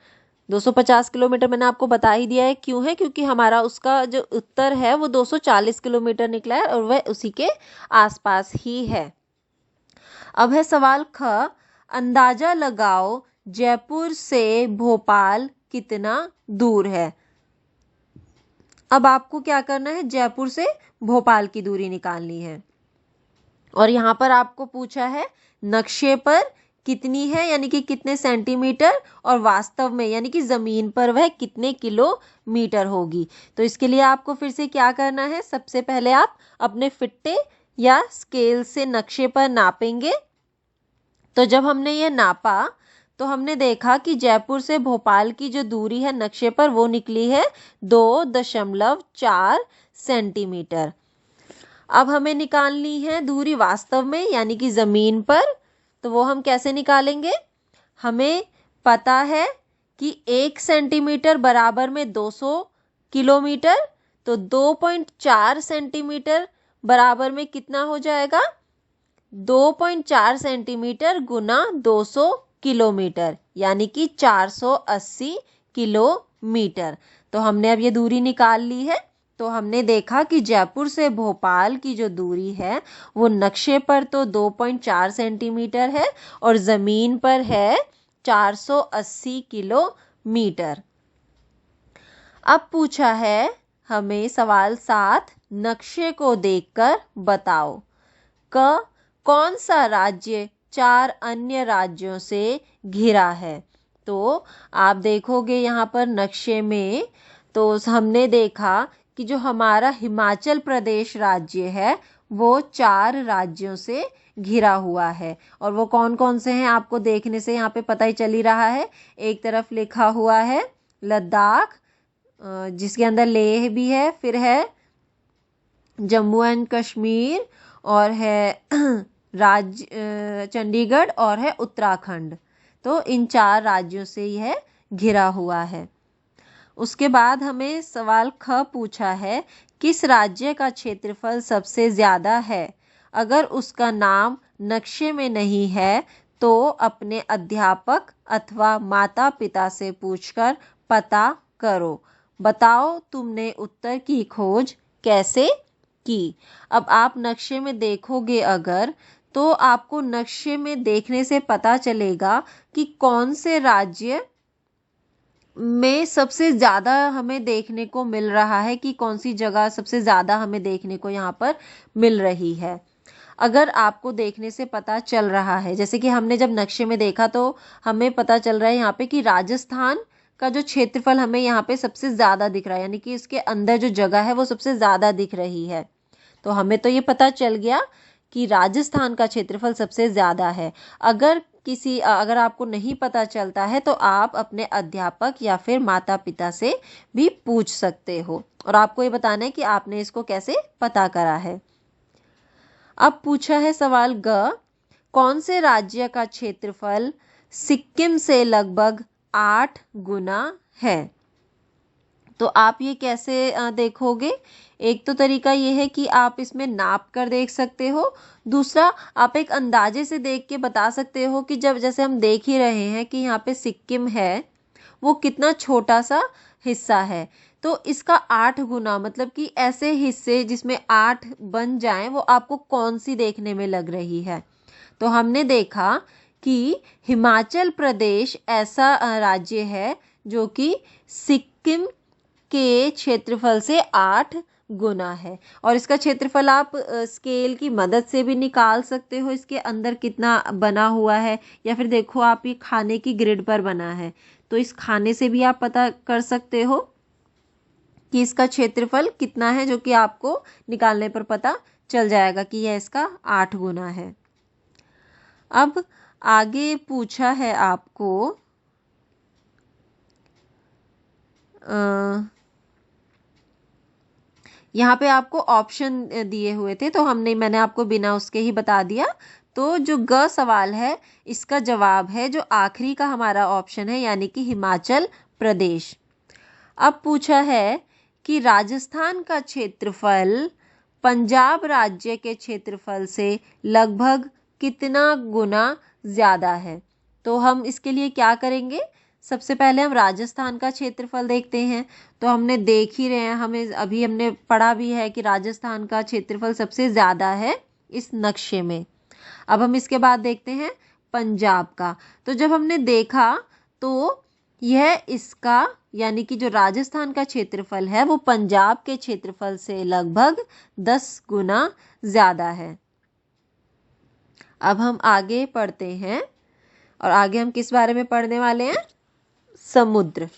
250 किलोमीटर मैंने आपको बता ही दिया है क्यों है, क्योंकि हमारा उसका जो उत्तर है वो 240 किलोमीटर निकला है और वह उसी के आसपास ही है। अब है सवाल ख, अंदाजा लगाओ जयपुर से भोपाल कितना दूर है। अब आपको क्या करना है? जयपुर से भोपाल की दूरी निकालनी है और यहाँ पर आपको पूछा है नक्शे पर कितनी है यानी कि कितने सेंटीमीटर, और वास्तव में यानी कि ज़मीन पर वह कितने किलोमीटर होगी। तो इसके लिए आपको फिर से क्या करना है? सबसे पहले आप अपने फिट्टे या स्केल से नक्शे पर नापेंगे। तो जब हमने ये नापा तो हमने देखा कि जयपुर से भोपाल की जो दूरी है नक्शे पर वो निकली है 2.4 सेंटीमीटर। अब हमें निकालनी है दूरी वास्तव में यानी कि ज़मीन पर। तो वो हम कैसे निकालेंगे? हमें पता है कि 1 सेंटीमीटर बराबर में 200 किलोमीटर, तो 2.4 सेंटीमीटर बराबर में कितना हो जाएगा? 2.4 सेंटीमीटर गुना 200 किलोमीटर यानी कि 480 किलोमीटर। तो हमने अब ये दूरी निकाल ली है। तो हमने देखा कि जयपुर से भोपाल की जो दूरी है वो नक्शे पर तो 2.4 सेंटीमीटर है और ज़मीन पर है 480 किलोमीटर। अब पूछा है हमें सवाल 7, नक्शे को देखकर बताओ कौन सा राज्य 4 अन्य राज्यों से घिरा है। तो आप देखोगे यहाँ पर नक्शे में, तो हमने देखा कि जो हमारा हिमाचल प्रदेश राज्य है वो 4 राज्यों से घिरा हुआ है। और वो कौन कौन से हैं आपको देखने से यहाँ पे पता ही चल ही रहा है। एक तरफ लिखा हुआ है लद्दाख, जिसके अंदर लेह भी है, फिर है जम्मू एंड कश्मीर, और है चंडीगढ़, और है उत्तराखंड। तो इन 4 राज्यों से यह घिरा हुआ है। उसके बाद हमें सवाल ख पूछा है, किस राज्य का क्षेत्रफल सबसे ज़्यादा है। अगर उसका नाम नक्शे में नहीं है तो अपने अध्यापक अथवा माता पिता से पूछकर पता करो। बताओ तुमने उत्तर की खोज कैसे की। अब आप नक्शे में देखोगे अगर, तो आपको नक्शे में देखने से पता चलेगा कि कौन से राज्य में सबसे ज़्यादा हमें देखने को मिल रहा है, कि कौन सी जगह सबसे ज़्यादा हमें देखने को यहाँ पर मिल रही है। अगर आपको देखने से पता चल रहा है, जैसे कि हमने जब नक्शे में देखा तो हमें पता चल रहा है यहाँ पे कि राजस्थान का जो क्षेत्रफल हमें यहाँ पे सबसे ज़्यादा दिख रहा है, यानी कि इसके अंदर जो जगह है वो सबसे ज़्यादा दिख रही है। तो हमें तो ये पता चल गया कि राजस्थान का क्षेत्रफल सबसे ज़्यादा है। अगर आपको नहीं पता चलता है तो आप अपने अध्यापक या फिर माता पिता से भी पूछ सकते हो, और आपको ये बताना है कि आपने इसको कैसे पता करा है। अब पूछा है सवाल ग, कौन से राज्य का क्षेत्रफल सिक्किम से लगभग 8 गुना है। तो आप ये कैसे देखोगे। एक तो तरीका ये है कि आप इसमें नाप कर देख सकते हो, दूसरा आप एक अंदाजे से देख के बता सकते हो कि जब जैसे हम देख ही रहे हैं कि यहाँ पे सिक्किम है वो कितना छोटा सा हिस्सा है, तो इसका 8 गुना मतलब कि ऐसे हिस्से जिसमें 8 बन जाएं वो आपको कौन सी देखने में लग रही है। तो हमने देखा कि हिमाचल प्रदेश ऐसा राज्य है जो कि सिक्किम के क्षेत्रफल से 8 गुना है, और इसका क्षेत्रफल आप स्केल की मदद से भी निकाल सकते हो, इसके अंदर कितना बना हुआ है, या फिर देखो आप ये खाने की ग्रिड पर बना है तो इस खाने से भी आप पता कर सकते हो कि इसका क्षेत्रफल कितना है, जो कि आपको निकालने पर पता चल जाएगा कि यह इसका 8 गुना है। अब आगे पूछा है आपको यहाँ पे आपको ऑप्शन दिए हुए थे, तो मैंने आपको बिना उसके ही बता दिया। तो जो ग सवाल है इसका जवाब है जो आखिरी का हमारा ऑप्शन है, यानी कि हिमाचल प्रदेश। अब पूछा है कि राजस्थान का क्षेत्रफल पंजाब राज्य के क्षेत्रफल से लगभग कितना गुना ज़्यादा है। तो हम इसके लिए क्या करेंगे, सबसे पहले हम राजस्थान का क्षेत्रफल देखते हैं। तो हमने देख ही रहे हैं, हमने पढ़ा भी है कि राजस्थान का क्षेत्रफल सबसे ज़्यादा है इस नक्शे में। अब हम इसके बाद देखते हैं पंजाब का। तो जब हमने देखा तो यह इसका यानी कि जो राजस्थान का क्षेत्रफल है वो पंजाब के क्षेत्रफल से लगभग 10 गुना ज़्यादा है। अब हम आगे पढ़ते हैं, और आगे हम किस बारे में पढ़ने वाले हैं, समुद्र।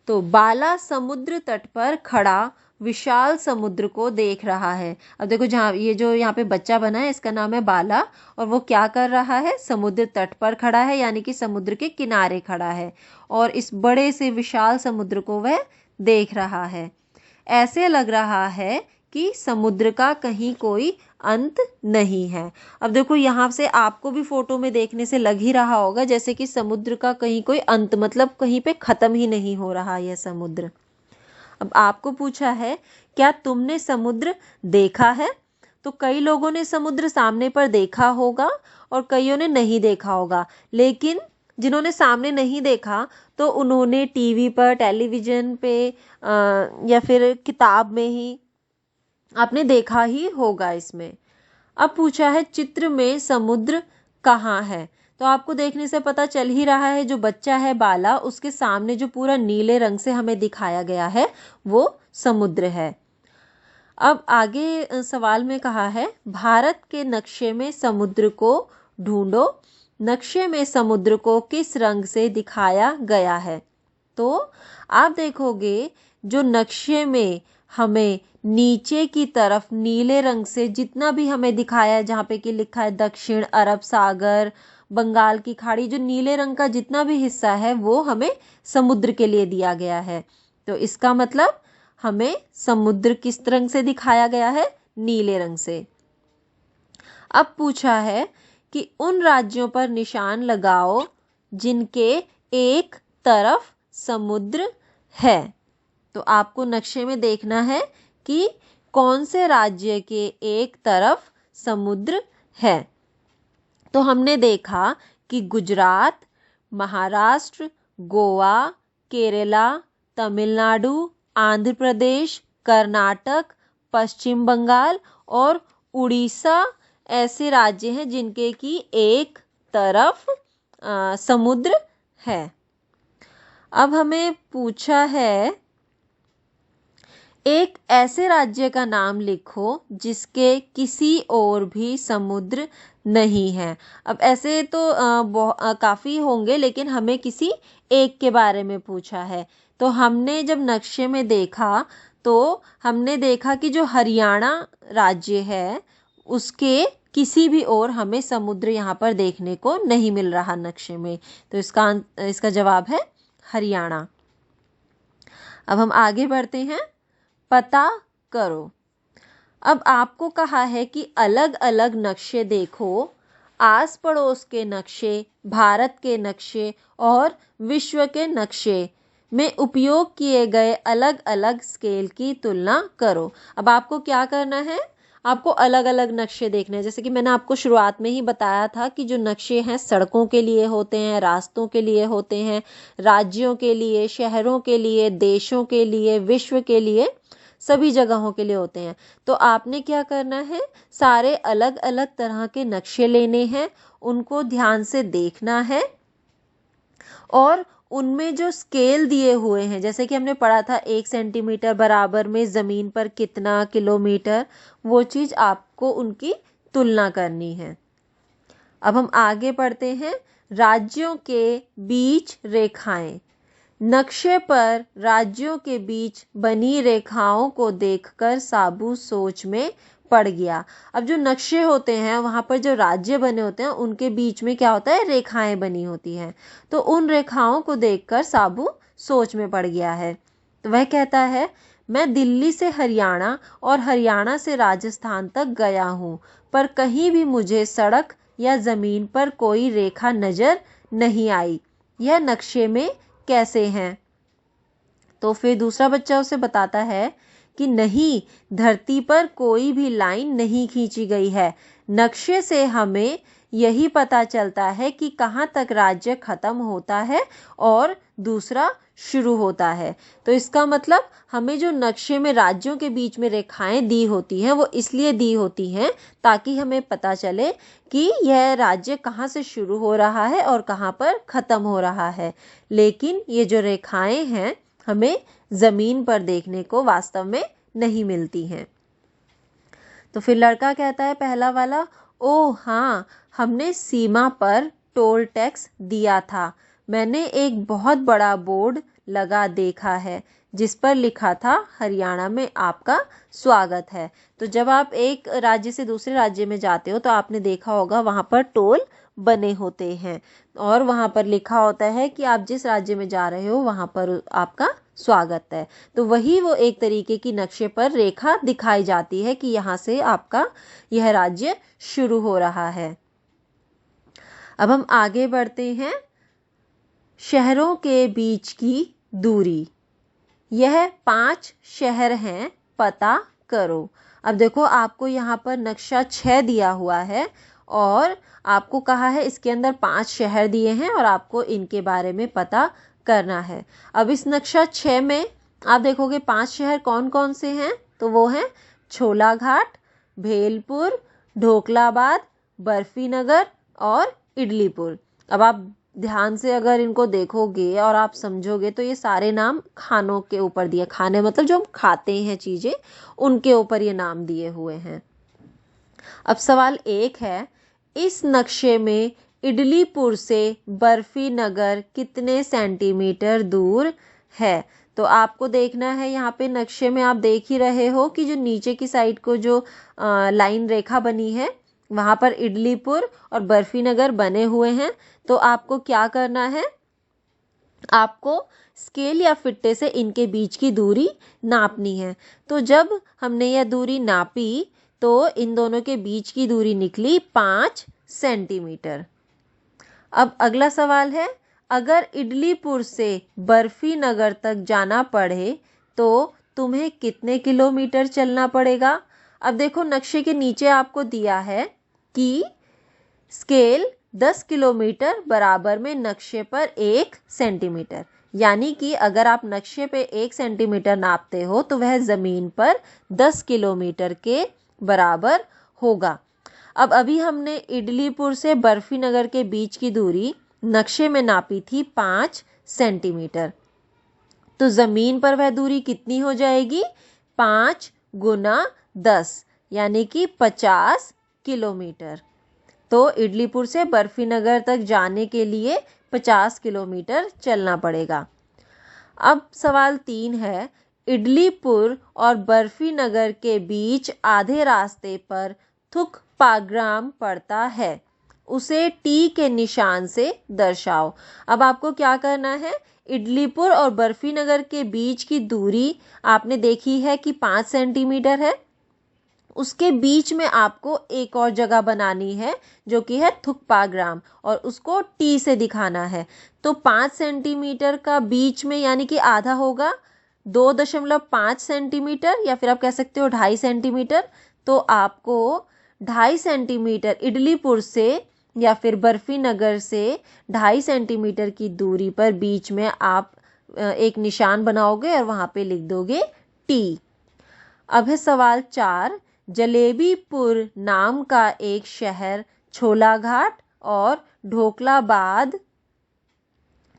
तो बाला समुद्र तट पर खड़ा विशाल समुद्र को देख रहा है। अब देखो जहाँ ये जो यहाँ पे बच्चा बना है इसका नाम है बाला, और वो क्या कर रहा है, समुद्र तट पर खड़ा है, यानी कि समुद्र के किनारे खड़ा है, और इस बड़े से विशाल समुद्र को वह देख रहा है। ऐसे लग रहा है कि समुद्र का कहीं कोई अंत नहीं है। अब देखो यहाँ से आपको भी फोटो में देखने से लग ही रहा होगा जैसे कि समुद्र का कहीं कोई अंत, मतलब कहीं पे खत्म ही नहीं हो रहा यह समुद्र। अब आपको पूछा है क्या तुमने समुद्र देखा है। तो कई लोगों ने समुद्र सामने पर देखा होगा और कईयों ने नहीं देखा होगा, लेकिन जिन्होंने सामने नहीं देखा तो उन्होंने टीवी पर, टेलीविजन पे या फिर किताब में ही आपने देखा ही होगा इसमें। अब पूछा है चित्र में समुद्र कहाँ है। तो आपको देखने से पता चल ही रहा है, जो बच्चा है बाला, उसके सामने जो पूरा नीले रंग से हमें दिखाया गया है वो समुद्र है। अब आगे सवाल में कहा है भारत के नक्शे में समुद्र को ढूंढो। नक्शे में समुद्र को किस रंग से दिखाया गया है। तो आप देखोगे जो नक्शे में हमें नीचे की तरफ नीले रंग से जितना भी हमें दिखाया है, जहाँ पे कि लिखा है दक्षिण अरब सागर, बंगाल की खाड़ी, जो नीले रंग का जितना भी हिस्सा है वो हमें समुद्र के लिए दिया गया है। तो इसका मतलब हमें समुद्र किस रंग से दिखाया गया है, नीले रंग से। अब पूछा है कि उन राज्यों पर निशान लगाओ जिनके एक तरफ समुद्र है। तो आपको नक्शे में देखना है कि कौन से राज्य के एक तरफ समुद्र है। तो हमने देखा कि गुजरात, महाराष्ट्र, गोवा, केरला, तमिलनाडु, आंध्र प्रदेश, कर्नाटक, पश्चिम बंगाल और उड़ीसा ऐसे राज्य हैं जिनके की एक तरफ समुद्र है। अब हमें पूछा है एक ऐसे राज्य का नाम लिखो जिसके किसी और भी समुद्र नहीं है। अब ऐसे तो काफ़ी होंगे, लेकिन हमें किसी एक के बारे में पूछा है। तो हमने जब नक्शे में देखा तो हमने देखा कि जो हरियाणा राज्य है उसके किसी भी और हमें समुद्र यहाँ पर देखने को नहीं मिल रहा नक्शे में। तो इसका जवाब है हरियाणा। अब हम आगे बढ़ते हैं, पता करो। अब आपको कहा है कि अलग अलग नक्शे देखो, आस पड़ोस के नक्शे, भारत के नक्शे और विश्व के नक्शे में उपयोग किए गए अलग अलग स्केल की तुलना करो। अब आपको क्या करना है, आपको अलग अलग नक्शे देखने हैं। जैसे कि मैंने आपको शुरुआत में ही बताया था कि जो नक्शे हैं सड़कों के लिए होते हैं, रास्तों के लिए होते हैं, राज्यों के लिए, शहरों के लिए, देशों के लिए, विश्व के लिए, सभी जगहों के लिए होते हैं। तो आपने क्या करना है, सारे अलग अलग तरह के नक्शे लेने हैं, उनको ध्यान से देखना है और उनमें जो स्केल दिए हुए हैं, जैसे कि हमने पढ़ा था 1 सेंटीमीटर बराबर में ज़मीन पर कितना किलोमीटर, वो चीज़ आपको उनकी तुलना करनी है। अब हम आगे पढ़ते हैं, राज्यों के बीच रेखाएं। नक्शे पर राज्यों के बीच बनी रेखाओं को देखकर साबू सोच में पड़ गया। अब जो नक्शे होते हैं वहाँ पर जो राज्य बने होते हैं उनके बीच में क्या होता है, रेखाएं बनी होती हैं। तो उन रेखाओं को देखकर साबू सोच में पड़ गया है। तो वह कहता है मैं दिल्ली से हरियाणा और हरियाणा से राजस्थान तक गया हूँ, पर कहीं भी मुझे सड़क या ज़मीन पर कोई रेखा नज़र नहीं आई। यह नक्शे में कैसे हैं। तो फिर दूसरा बच्चा उसे बताता है कि नहीं, धरती पर कोई भी लाइन नहीं खींची गई है। नक्शे से हमें यही पता चलता है कि कहाँ तक राज्य खत्म होता है और दूसरा शुरू होता है। तो इसका मतलब हमें जो नक्शे में राज्यों के बीच में रेखाएं दी होती हैं वो इसलिए दी होती हैं ताकि हमें पता चले कि यह राज्य कहाँ से शुरू हो रहा है और कहाँ पर खत्म हो रहा है। लेकिन ये जो रेखाएं हैं हमें ज़मीन पर देखने को वास्तव में नहीं मिलती हैं। तो फिर लड़का कहता है पहला वाला, ओह हाँ, हमने सीमा पर टोल टैक्स दिया था। मैंने एक बहुत बड़ा बोर्ड लगा देखा है जिस पर लिखा था हरियाणा में आपका स्वागत है। तो जब आप एक राज्य से दूसरे राज्य में जाते हो तो आपने देखा होगा वहाँ पर टोल बने होते हैं और वहाँ पर लिखा होता है कि आप जिस राज्य में जा रहे हो वहाँ पर आपका स्वागत है। तो वही वो एक तरीके की नक्शे पर रेखा दिखाई जाती है कि यहाँ से आपका यह राज्य शुरू हो रहा है। अब हम आगे बढ़ते हैं, शहरों के बीच की दूरी। यह 5 शहर हैं, पता करो। अब देखो आपको यहाँ पर नक्शा 6 दिया हुआ है और आपको कहा है इसके अंदर 5 शहर दिए हैं और आपको इनके बारे में पता करना है। अब इस नक्शा 6 में आप देखोगे 5 शहर कौन कौन से हैं, तो वो हैं छोलाघाट, भेलपुर, ढोकलाबाद, बर्फीनगर और इडलीपुर। अब आप ध्यान से अगर इनको देखोगे और आप समझोगे तो ये सारे नाम खानों के ऊपर दिए, खाने मतलब जो हम खाते हैं चीज़ें, उनके ऊपर ये नाम दिए हुए हैं। अब सवाल 1 है, इस नक्शे में इडलीपुर से बर्फीनगर कितने सेंटीमीटर दूर है? तो आपको देखना है, यहाँ पे नक्शे में आप देख ही रहे हो कि जो नीचे की साइड को जो लाइन रेखा बनी है वहाँ पर इडलीपुर और बर्फीनगर बने हुए हैं। तो आपको क्या करना है, आपको स्केल या फिट्टे से इनके बीच की दूरी नापनी है। तो जब हमने यह दूरी नापी तो इन दोनों के बीच की दूरी निकली 5 सेंटीमीटर। अब अगला सवाल है, अगर इडलीपुर से बर्फीनगर तक जाना पड़े तो तुम्हें कितने किलोमीटर चलना पड़ेगा? अब देखो नक्शे के नीचे आपको दिया है कि स्केल 10 किलोमीटर बराबर में नक्शे पर 1 सेंटीमीटर, यानी कि अगर आप नक्शे पे 1 सेंटीमीटर नापते हो तो वह ज़मीन पर 10 किलोमीटर के बराबर होगा। अब अभी हमने इडलीपुर से बर्फीनगर के बीच की दूरी नक्शे में नापी थी 5 सेंटीमीटर, तो ज़मीन पर वह दूरी कितनी हो जाएगी? 5 गुना 10 यानी कि 50 किलोमीटर। तो इडलीपुर से बर्फीनगर तक जाने के लिए 50 किलोमीटर चलना पड़ेगा। अब सवाल 3 है, इडलीपुर और बर्फीनगर के बीच आधे रास्ते पर थुकपाग्राम पड़ता है, उसे टी के निशान से दर्शाओ। अब आपको क्या करना है, इडलीपुर और बर्फीनगर के बीच की दूरी आपने देखी है कि 5 सेंटीमीटर है, उसके बीच में आपको एक और जगह बनानी है जो कि है थुकपाग्राम, और उसको टी से दिखाना है। तो 5 सेंटीमीटर का बीच में यानी कि आधा होगा 2.5 सेंटीमीटर, या फिर आप कह सकते हो 2.5 सेंटीमीटर। तो आपको 2.5 सेंटीमीटर इडलीपुर से या फिर बर्फीनगर से 2.5 सेंटीमीटर की दूरी पर बीच में आप एक निशान बनाओगे और वहाँ पे लिख दोगे टी। अब है सवाल 4, जलेबीपुर नाम का एक शहर छोलाघाट और ढोकलाबाद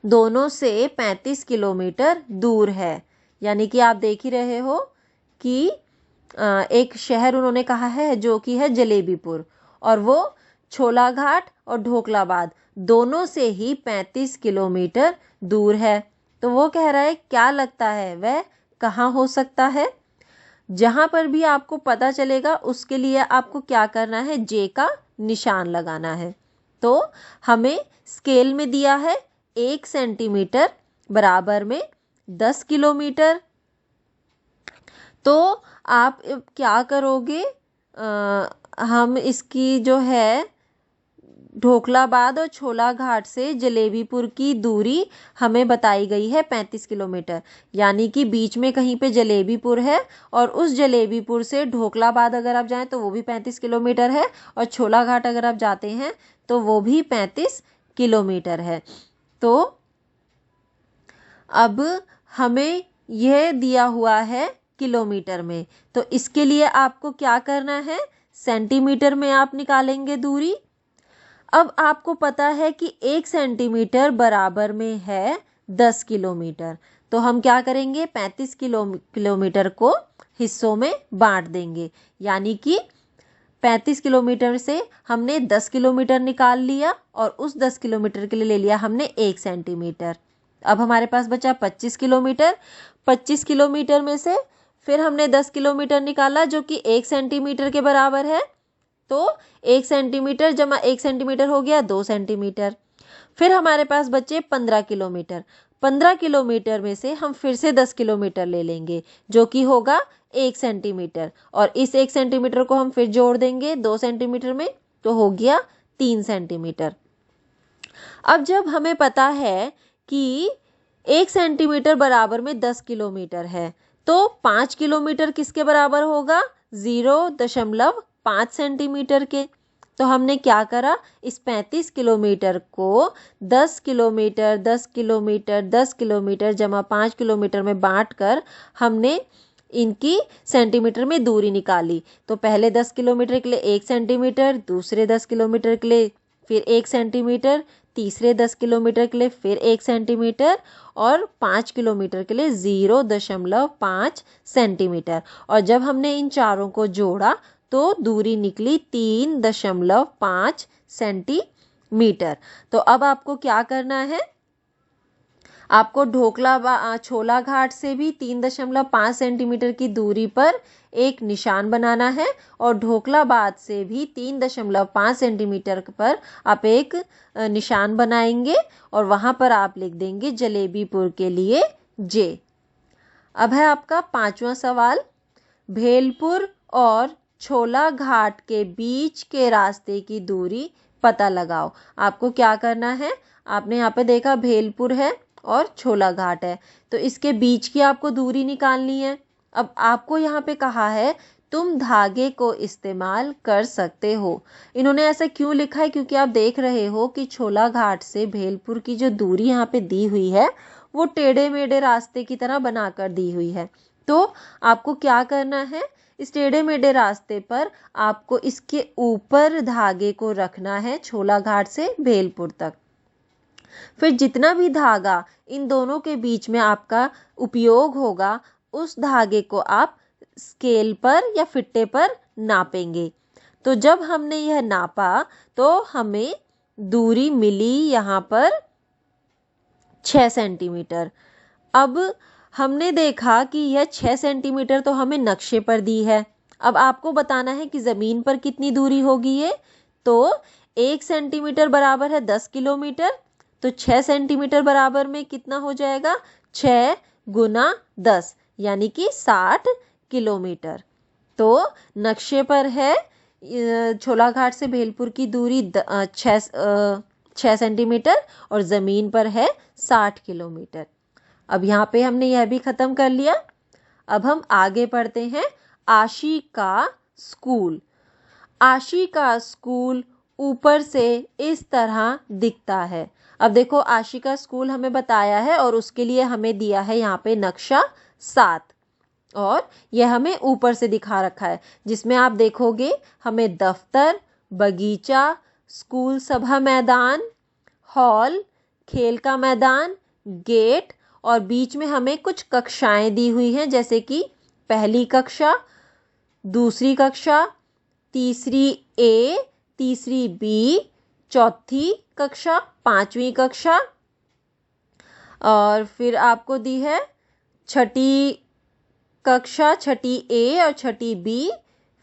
दोनों से 35 किलोमीटर दूर है। यानी कि आप देख ही रहे हो कि एक शहर उन्होंने कहा है जो कि है जलेबीपुर, और वो छोलाघाट और ढोकलाबाद दोनों से ही 35 किलोमीटर दूर है। तो वो कह रहा है क्या लगता है वह कहाँ हो सकता है? जहां पर भी आपको पता चलेगा उसके लिए आपको क्या करना है, जे का निशान लगाना है। तो हमें स्केल में दिया है 1 सेंटीमीटर बराबर में 10 किलोमीटर। तो आप क्या करोगे, हम इसकी जो है ढोकलाबाद और छोलाघाट से जलेबीपुर की दूरी हमें बताई गई है 35 किलोमीटर, यानी कि बीच में कहीं पे जलेबीपुर है, और उस जलेबीपुर से ढोकलाबाद अगर आप जाएं तो वो भी 35 किलोमीटर है, और छोलाघाट अगर आप जाते हैं तो वो भी 35 किलोमीटर है। तो अब हमें यह दिया हुआ है किलोमीटर में, तो इसके लिए आपको क्या करना है, सेंटीमीटर में आप निकालेंगे दूरी। अब आपको पता है कि 1 सेंटीमीटर बराबर में है 10 किलोमीटर, तो हम क्या करेंगे, 35 किलोमीटर को हिस्सों में बांट देंगे, यानी कि 35 किलोमीटर से हमने 10 किलोमीटर निकाल लिया और उस 10 किलोमीटर के लिए ले लिया हमने 1 सेंटीमीटर। अब हमारे पास बचा 25 किलोमीटर। 25 किलोमीटर में से फिर हमने 10 किलोमीटर निकाला जो कि 1 सेंटीमीटर के बराबर है, तो 1 सेंटीमीटर जमा 1 सेंटीमीटर हो गया 2 सेंटीमीटर। फिर हमारे पास बचे 15 किलोमीटर। 15 किलोमीटर में से हम फिर से 10 किलोमीटर ले लेंगे जो कि होगा 1 सेंटीमीटर, और इस 1 सेंटीमीटर को हम फिर जोड़ देंगे 2 सेंटीमीटर में, तो हो गया 3 सेंटीमीटर। अब जब हमें पता है कि 1 सेंटीमीटर बराबर में 10 किलोमीटर है, तो 5 किलोमीटर किसके बराबर होगा, 0.5 सेंटीमीटर के। तो हमने क्या करा, इस 35 किलोमीटर को 10 किलोमीटर 10 किलोमीटर 10 किलोमीटर जमा 5 किलोमीटर में बांट कर हमने इनकी सेंटीमीटर में दूरी निकाली। तो पहले 10 किलोमीटर के लिए 1 सेंटीमीटर, दूसरे 10 किलोमीटर के लिए फिर 1 सेंटीमीटर, तीसरे 10 किलोमीटर के लिए फिर 1 सेंटीमीटर और 5 किलोमीटर के लिए 0.5 सेंटीमीटर। और जब हमने इन चारों को जोड़ा तो दूरी निकली 3.5 सेंटीमीटर। तो अब आपको क्या करना है, आपको छोला घाट से भी 3.5 सेंटीमीटर की दूरी पर एक निशान बनाना है और ढोकलाबाद से भी 3.5 सेंटीमीटर पर आप एक निशान बनाएंगे और वहां पर आप लिख देंगे जलेबीपुर के लिए जे। अब है आपका 5वां सवाल, भेलपुर और छोला घाट के बीच के रास्ते की दूरी पता लगाओ। आपको क्या करना है, आपने यहाँ पे देखा भेलपुर है और छोला घाट है, तो इसके बीच की आपको दूरी निकालनी है। अब आपको यहाँ पे कहा है तुम धागे को इस्तेमाल कर सकते हो। इन्होंने ऐसा क्यों लिखा है, क्योंकि आप देख रहे हो कि छोला घाट से भेलपुर की जो दूरी यहाँ पे दी हुई है वो टेढ़े मेढ़े रास्ते की तरह बनाकर दी हुई है। तो आपको क्या करना है, इस टेढ़े मेढ़े रास्ते पर आपको इसके ऊपर धागे को रखना है छोला घाट से भेलपुर तक। फिर जितना भी धागा इन दोनों के बीच में आपका उपयोग होगा उस धागे को आप स्केल पर या फिट्टे पर नापेंगे। तो जब हमने यह नापा तो हमें दूरी मिली यहाँ पर 6 सेंटीमीटर। अब हमने देखा कि यह 6 सेंटीमीटर तो हमें नक्शे पर दी है। अब आपको बताना है कि ज़मीन पर कितनी दूरी होगी ये। तो 1 सेंटीमीटर बराबर है 10 किलोमीटर, तो 6 सेंटीमीटर बराबर में कितना हो जाएगा, 6 गुना 10 यानी कि 60 किलोमीटर। तो नक्शे पर है छोला घाट से भेलपुर की दूरी 6 सेंटीमीटर और ज़मीन पर है 60 किलोमीटर। अब यहाँ पे हमने यह भी ख़त्म कर लिया। अब हम आगे पढ़ते हैं, आशी का स्कूल। आशी का स्कूल ऊपर से इस तरह दिखता है। अब देखो आशी का स्कूल हमें बताया है और उसके लिए हमें दिया है यहाँ पे नक्शा 7 और यह हमें ऊपर से दिखा रखा है, जिसमें आप देखोगे हमें दफ्तर, बगीचा, स्कूल सभा मैदान, हॉल, खेल का मैदान, गेट और बीच में हमें कुछ कक्षाएं दी हुई हैं, जैसे कि पहली कक्षा, दूसरी कक्षा, तीसरी ए, तीसरी बी, चौथी कक्षा, 5वीं कक्षा और फिर आपको दी है छठी कक्षा, छठी ए और छठी बी,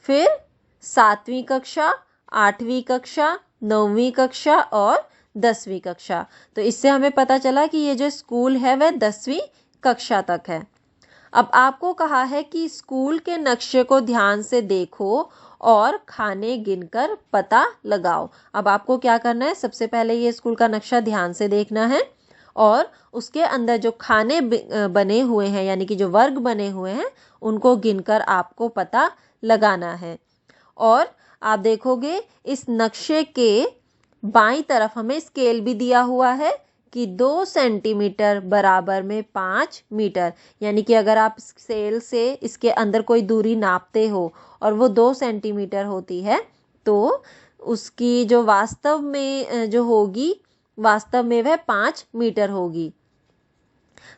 फिर 7वीं कक्षा, 8वीं कक्षा, 9वीं कक्षा और 10वीं कक्षा। तो इससे हमें पता चला कि ये जो स्कूल है वह 10वीं कक्षा तक है। अब आपको कहा है कि स्कूल के नक्शे को ध्यान से देखो और खाने गिनकर पता लगाओ। अब आपको क्या करना है, सबसे पहले ये स्कूल का नक्शा ध्यान से देखना है और उसके अंदर जो खाने बने हुए हैं यानी कि जो वर्ग बने हुए हैं उनको गिनकर आपको पता लगाना है। और आप देखोगे इस नक्शे के बाईं तरफ हमें स्केल भी दिया हुआ है कि 2 सेंटीमीटर बराबर में 5 मीटर, यानी कि अगर आप स्केल से इसके अंदर कोई दूरी नापते हो और वो 2 सेंटीमीटर होती है तो उसकी जो वास्तव में जो होगी वास्तव में वह 5 मीटर होगी।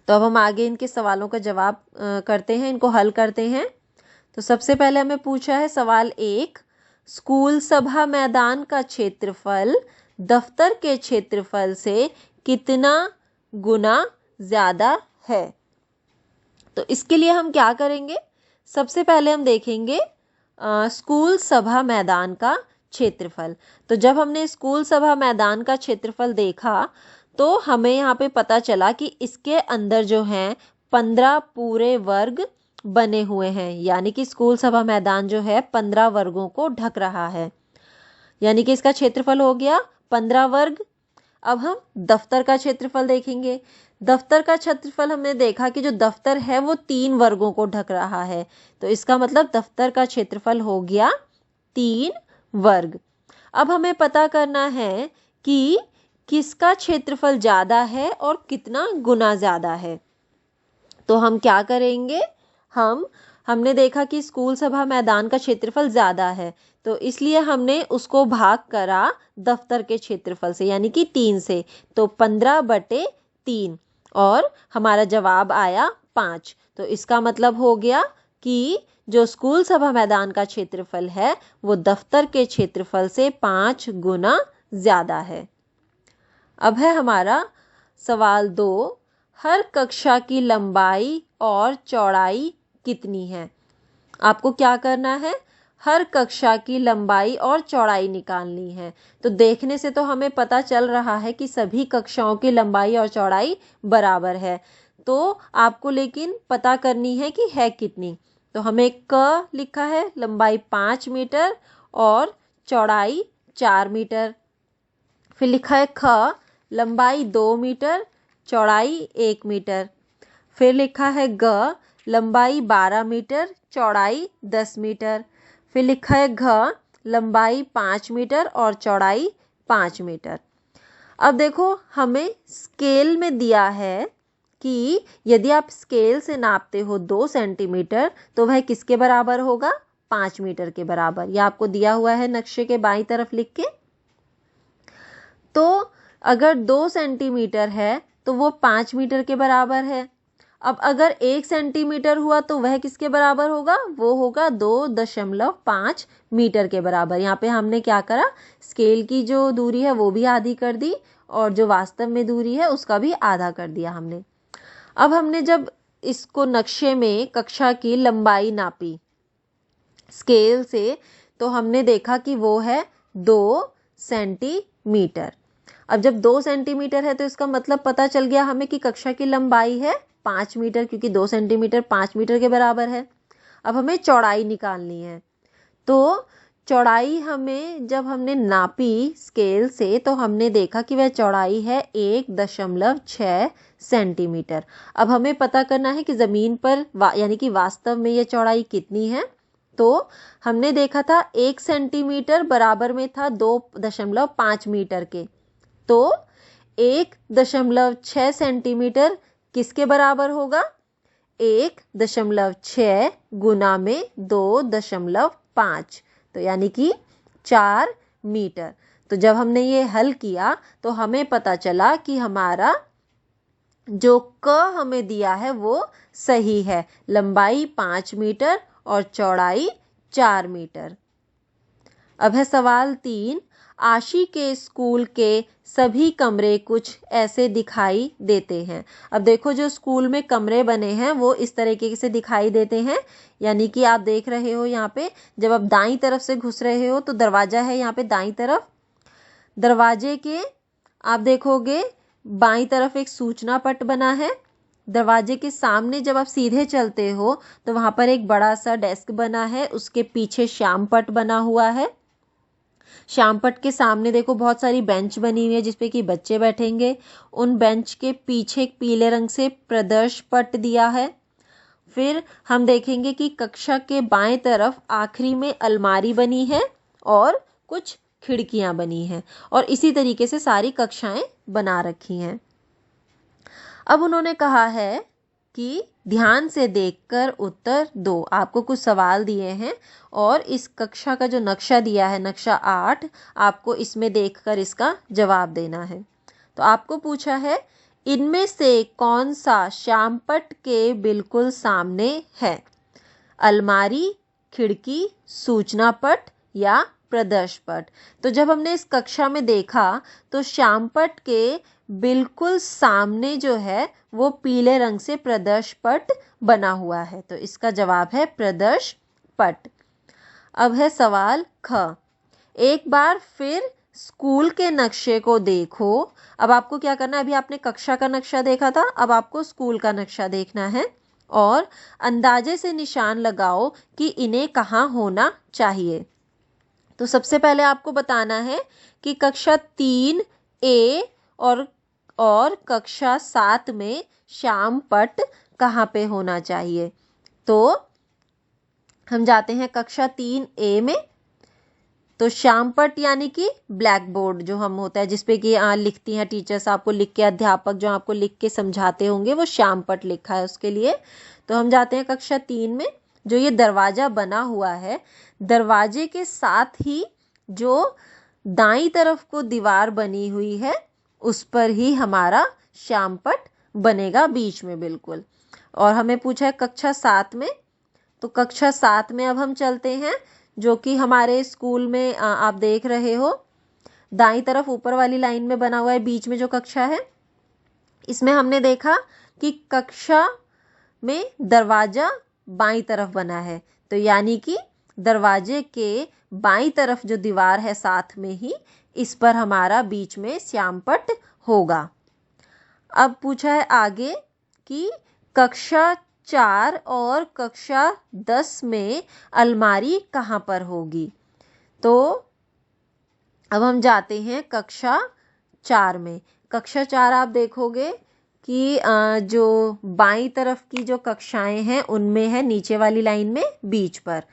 तो अब हम आगे इनके सवालों का जवाब करते हैं, इनको हल करते हैं। तो सबसे पहले हमें पूछा है सवाल 1, स्कूल सभा मैदान का क्षेत्रफल दफ्तर के क्षेत्रफल से कितना गुना ज़्यादा है। तो इसके लिए हम क्या करेंगे, सबसे पहले हम देखेंगे स्कूल सभा मैदान का क्षेत्रफल। तो जब हमने स्कूल सभा मैदान का क्षेत्रफल देखा तो हमें यहाँ पे पता चला कि इसके अंदर जो हैं 15 पूरे वर्ग बने हुए हैं, यानी कि स्कूल सभा मैदान जो है 15 वर्गों को ढक रहा है, यानी कि इसका क्षेत्रफल हो गया 15 वर्ग। अब हम दफ्तर का क्षेत्रफल देखेंगे। दफ्तर का क्षेत्रफल हमने देखा कि जो दफ्तर है वो 3 वर्गों को ढक रहा है, तो इसका मतलब दफ्तर का क्षेत्रफल हो गया 3 वर्ग। अब हमें पता करना है कि किसका क्षेत्रफल ज़्यादा है और कितना गुना ज़्यादा है। तो हम क्या करेंगे, हमने देखा कि स्कूल सभा मैदान का क्षेत्रफल ज़्यादा है, तो इसलिए हमने उसको भाग करा दफ्तर के क्षेत्रफल से, यानी कि 3 से। तो 15/3 और हमारा जवाब आया 5। तो इसका मतलब हो गया कि जो स्कूल सभा मैदान का क्षेत्रफल है वो दफ्तर के क्षेत्रफल से 5 गुना ज़्यादा है। अब है हमारा सवाल 2, हर कक्षा की लंबाई और चौड़ाई कितनी है। आपको क्या करना है, हर कक्षा की लंबाई और चौड़ाई निकालनी है। तो देखने से तो हमें पता चल रहा है कि सभी कक्षाओं की लंबाई और चौड़ाई बराबर है, तो आपको लेकिन पता करनी है कि है कितनी। तो हमें क लिखा है लंबाई 5 मीटर और चौड़ाई 4 मीटर। फिर लिखा है ख लंबाई 2 मीटर चौड़ाई 1 मीटर। फिर लिखा है ग लंबाई 12 मीटर चौड़ाई 10 मीटर। फिर लिखा है घ लंबाई 5 मीटर और चौड़ाई 5 मीटर। अब देखो हमें स्केल में दिया है कि यदि आप स्केल से नापते हो 2 सेंटीमीटर तो वह किसके बराबर होगा, 5 मीटर के बराबर। यह आपको दिया हुआ है नक्शे के बाईं तरफ लिख के। तो अगर 2 सेंटीमीटर है तो वो 5 मीटर के बराबर है। अब अगर 1 सेंटीमीटर हुआ तो वह किसके बराबर होगा, वो होगा 2.5 मीटर के बराबर। यहाँ पे हमने क्या करा, स्केल की जो दूरी है वो भी आधी कर दी और जो वास्तव में दूरी है उसका भी आधा कर दिया हमने। अब हमने जब इसको नक्शे में कक्षा की लंबाई नापी स्केल से तो हमने देखा कि वो है 2 सेंटीमीटर। अब जब 2 सेंटीमीटर है तो इसका मतलब पता चल गया हमें कि कक्षा की लंबाई है 5 मीटर, क्योंकि 2 सेंटीमीटर 5 मीटर के बराबर है। अब हमें चौड़ाई निकालनी है। तो चौड़ाई हमें जब हमने नापी स्केल से तो हमने देखा कि वह चौड़ाई है 1.6 सेंटीमीटर। अब हमें पता करना है कि ज़मीन पर यानी कि वास्तव में ये चौड़ाई कितनी है। तो हमने देखा था 1 सेंटीमीटर बराबर में था 2.5 मीटर के, तो 1.6 सेंटीमीटर किसके बराबर होगा, 1.6 गुना में 2.5, तो यानी कि 4 मीटर। तो जब हमने ये हल किया तो हमें पता चला कि हमारा जो क हमें दिया है वो सही है, लंबाई 5 मीटर और चौड़ाई 4 मीटर। अब है सवाल 3, आशी के स्कूल के सभी कमरे कुछ ऐसे दिखाई देते हैं। अब देखो जो स्कूल में कमरे बने हैं वो इस तरीके से दिखाई देते हैं, यानी कि आप देख रहे हो यहाँ पे जब आप दाईं तरफ से घुस रहे हो तो दरवाजा है यहाँ पे दाईं तरफ, दरवाजे के आप देखोगे बाईं तरफ एक सूचना पट बना है। दरवाजे के सामने जब आप सीधे चलते हो तो वहां पर एक बड़ा सा डेस्क बना है, उसके पीछे श्याम पट बना हुआ है। श्याम पट के सामने देखो बहुत सारी बेंच बनी हुई है जिसपे कि बच्चे बैठेंगे। उन बेंच के पीछे एक पीले रंग से प्रदर्श पट दिया है। फिर हम देखेंगे कि कक्षा के बाएं तरफ आखिरी में अलमारी बनी है और कुछ खिड़कियां बनी हैं और इसी तरीके से सारी कक्षाएं बना रखी हैं। अब उन्होंने कहा है कि ध्यान से देखकर उत्तर दो। आपको कुछ सवाल दिए हैं और इस कक्षा का जो नक्शा दिया है नक्शा 8, आपको इसमें देखकर इसका जवाब देना है। तो आपको पूछा है इनमें से कौन सा श्यामपट के बिल्कुल सामने है, अलमारी, खिड़की, सूचना पट या प्रदर्श पट। तो जब हमने इस कक्षा में देखा तो श्यामपट के बिल्कुल सामने जो है वो पीले रंग से प्रदर्श पट बना हुआ है, तो इसका जवाब है प्रदर्श पट। अब है सवाल ख, एक बार फिर स्कूल के नक्शे को देखो। अब आपको क्या करना है, अभी आपने कक्षा का नक्शा देखा था, अब आपको स्कूल का नक्शा देखना है और अंदाजे से निशान लगाओ कि इन्हें कहाँ होना चाहिए। तो सबसे पहले आपको बताना है कि कक्षा 3A और कक्षा 7 में श्यामपट कहाँ पे होना चाहिए। तो हम जाते हैं कक्षा 3A में। तो श्यामपट्ट यानी कि ब्लैक बोर्ड जो हम होता है जिसपे कि लिखती हैं टीचर्स, आपको लिख के, अध्यापक जो आपको लिख के समझाते होंगे, वो श्यामपट्ट लिखा है उसके लिए। तो हम जाते हैं कक्षा 3 में। जो ये दरवाजा बना हुआ है, दरवाजे के साथ ही जो दाईं तरफ को दीवार बनी हुई है उस पर ही हमारा श्यामपट्ट बनेगा, बीच में बिल्कुल। और हमें पूछा है कक्षा 7 में, तो कक्षा 7 में अब हम चलते हैं, जो कि हमारे स्कूल में आप देख रहे हो, दाईं तरफ ऊपर वाली लाइन में बना हुआ है, बीच में जो कक्षा है। इसमें हमने देखा कि कक्षा में दरवाजा बाईं तरफ बना है, तो यानी कि दरवाजे के बाईं तरफ जो दीवार है साथ में ही, इस पर हमारा बीच में श्यामपट्ट होगा। अब पूछा है आगे कि कक्षा 4 और कक्षा 10 में अलमारी कहाँ पर होगी। तो अब हम जाते हैं कक्षा 4 में। कक्षा 4 आप देखोगे कि जो बाईं तरफ की जो कक्षाएं हैं उनमें है नीचे वाली लाइन में बीच पर।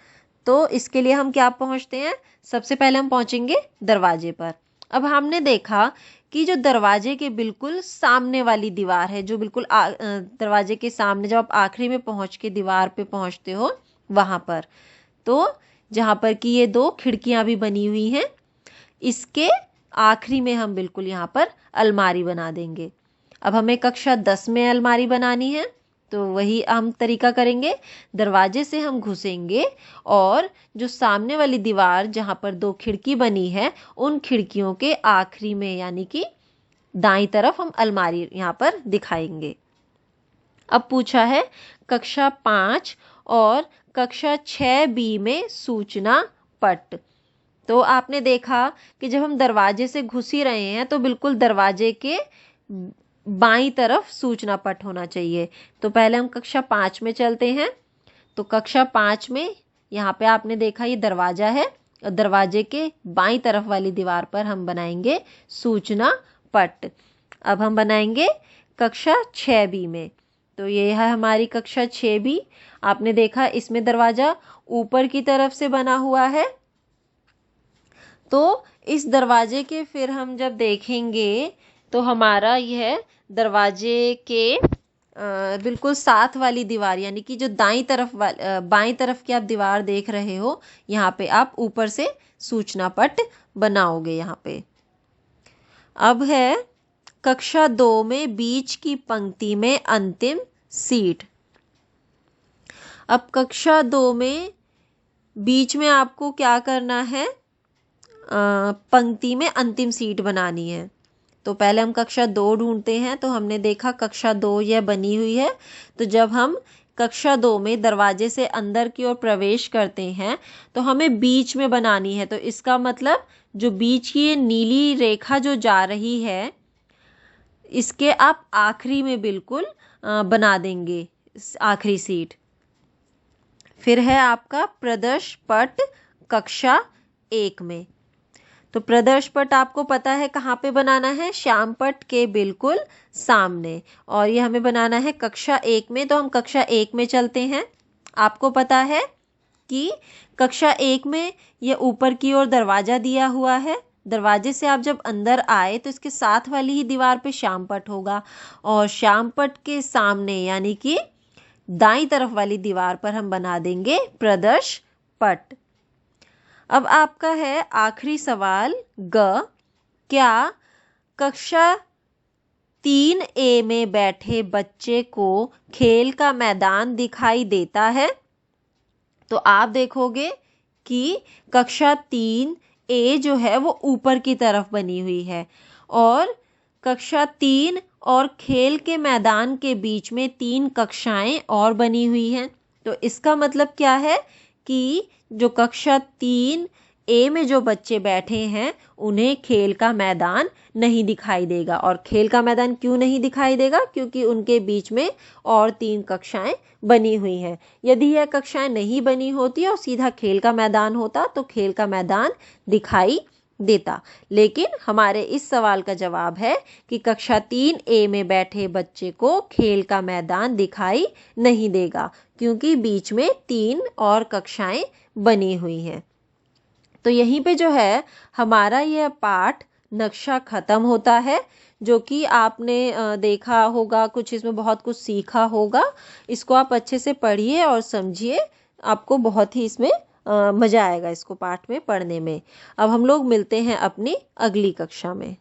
तो इसके लिए हम क्या पहुंचते हैं, सबसे पहले हम पहुंचेंगे दरवाजे पर। अब हमने देखा कि जो दरवाजे के बिल्कुल सामने वाली दीवार है, जो बिल्कुल दरवाजे के सामने, जब आप आखिरी में पहुंच के दीवार पे पहुंचते हो वहां पर, तो जहां पर कि ये 2 खिड़कियां भी बनी हुई हैं, इसके आखिरी में हम बिल्कुल यहाँ पर अलमारी बना देंगे। अब हमें कक्षा 10 में अलमारी बनानी है, तो वही हम तरीका करेंगे। दरवाजे से हम घुसेंगे और जो सामने वाली दीवार जहाँ पर 2 खिड़की बनी है, उन खिड़कियों के आखिरी में यानी कि दाईं तरफ हम अलमारी यहाँ पर दिखाएंगे। अब पूछा है कक्षा 5 और कक्षा 6B में सूचना पट। तो आपने देखा कि जब हम दरवाजे से घुस ही रहे हैं तो बिल्कुल दरवाजे के बाईं तरफ सूचना पट होना चाहिए। तो पहले हम कक्षा 5 में चलते हैं। तो कक्षा 5 में यहाँ पे आपने देखा ये दरवाजा है, और दरवाजे के बाईं तरफ वाली दीवार पर हम बनाएंगे सूचना पट। अब हम बनाएंगे कक्षा 6B में। तो ये है हमारी कक्षा 6B। आपने देखा इसमें दरवाजा ऊपर की तरफ से बना हुआ है। तो इस दरवाजे के फिर हम जब देखेंगे तो हमारा यह दरवाजे के बिल्कुल साथ वाली दीवार, यानी कि जो दाईं तरफ बाईं तरफ की आप दीवार देख रहे हो, यहाँ पे आप ऊपर से सूचना पट बनाओगे यहाँ पे। अब है कक्षा 2 में बीच की पंक्ति में अंतिम सीट। अब कक्षा 2 में बीच में आपको क्या करना है, पंक्ति में अंतिम सीट बनानी है। तो पहले हम कक्षा 2 ढूंढते हैं। तो हमने देखा कक्षा 2 यह बनी हुई है। तो जब हम कक्षा 2 में दरवाजे से अंदर की ओर प्रवेश करते हैं तो हमें बीच में बनानी है। तो इसका मतलब जो बीच की ये नीली रेखा जो जा रही है, इसके आप आखिरी में बिल्कुल बना देंगे आखिरी सीट। फिर है आपका प्रदर्श पट कक्षा 1 में। तो प्रदर्श पट आपको पता है कहाँ पे बनाना है, श्यामपट्ट के बिल्कुल सामने, और ये हमें बनाना है कक्षा 1 में। तो हम कक्षा 1 में चलते हैं। आपको पता है कि कक्षा 1 में ये ऊपर की ओर दरवाजा दिया हुआ है। दरवाजे से आप जब अंदर आए तो इसके साथ वाली ही दीवार पे श्यामपट्ट होगा, और श्यामपट्ट के सामने यानी कि दाईं तरफ वाली दीवार पर हम बना देंगे प्रदर्श पट। अब आपका है आखिरी सवाल क्या कक्षा 3A में बैठे बच्चे को खेल का मैदान दिखाई देता है। तो आप देखोगे कि कक्षा 3A जो है वो ऊपर की तरफ बनी हुई है, और कक्षा 3 और खेल के मैदान के बीच में 3 कक्षाएं और बनी हुई हैं। तो इसका मतलब क्या है कि जो कक्षा 3A में जो बच्चे बैठे हैं उन्हें खेल का मैदान नहीं दिखाई देगा। और खेल का मैदान क्यों नहीं दिखाई देगा, क्योंकि उनके बीच में और 3 कक्षाएं बनी हुई हैं। यदि यह कक्षाएं नहीं बनी होती और सीधा खेल का मैदान होता तो खेल का मैदान दिखाई देता। लेकिन हमारे इस सवाल का जवाब है कि कक्षा 3A में बैठे बच्चे को खेल का मैदान दिखाई नहीं देगा, क्योंकि बीच में 3 और कक्षाएं बनी हुई हैं। तो यहीं पे जो है हमारा यह पाठ नक्शा ख़त्म होता है, जो कि आपने देखा होगा, कुछ इसमें बहुत कुछ सीखा होगा। इसको आप अच्छे से पढ़िए और समझिए, आपको बहुत ही इसमें मज़ा आएगा इसको पाठ में पढ़ने में। अब हम लोग मिलते हैं अपनी अगली कक्षा में।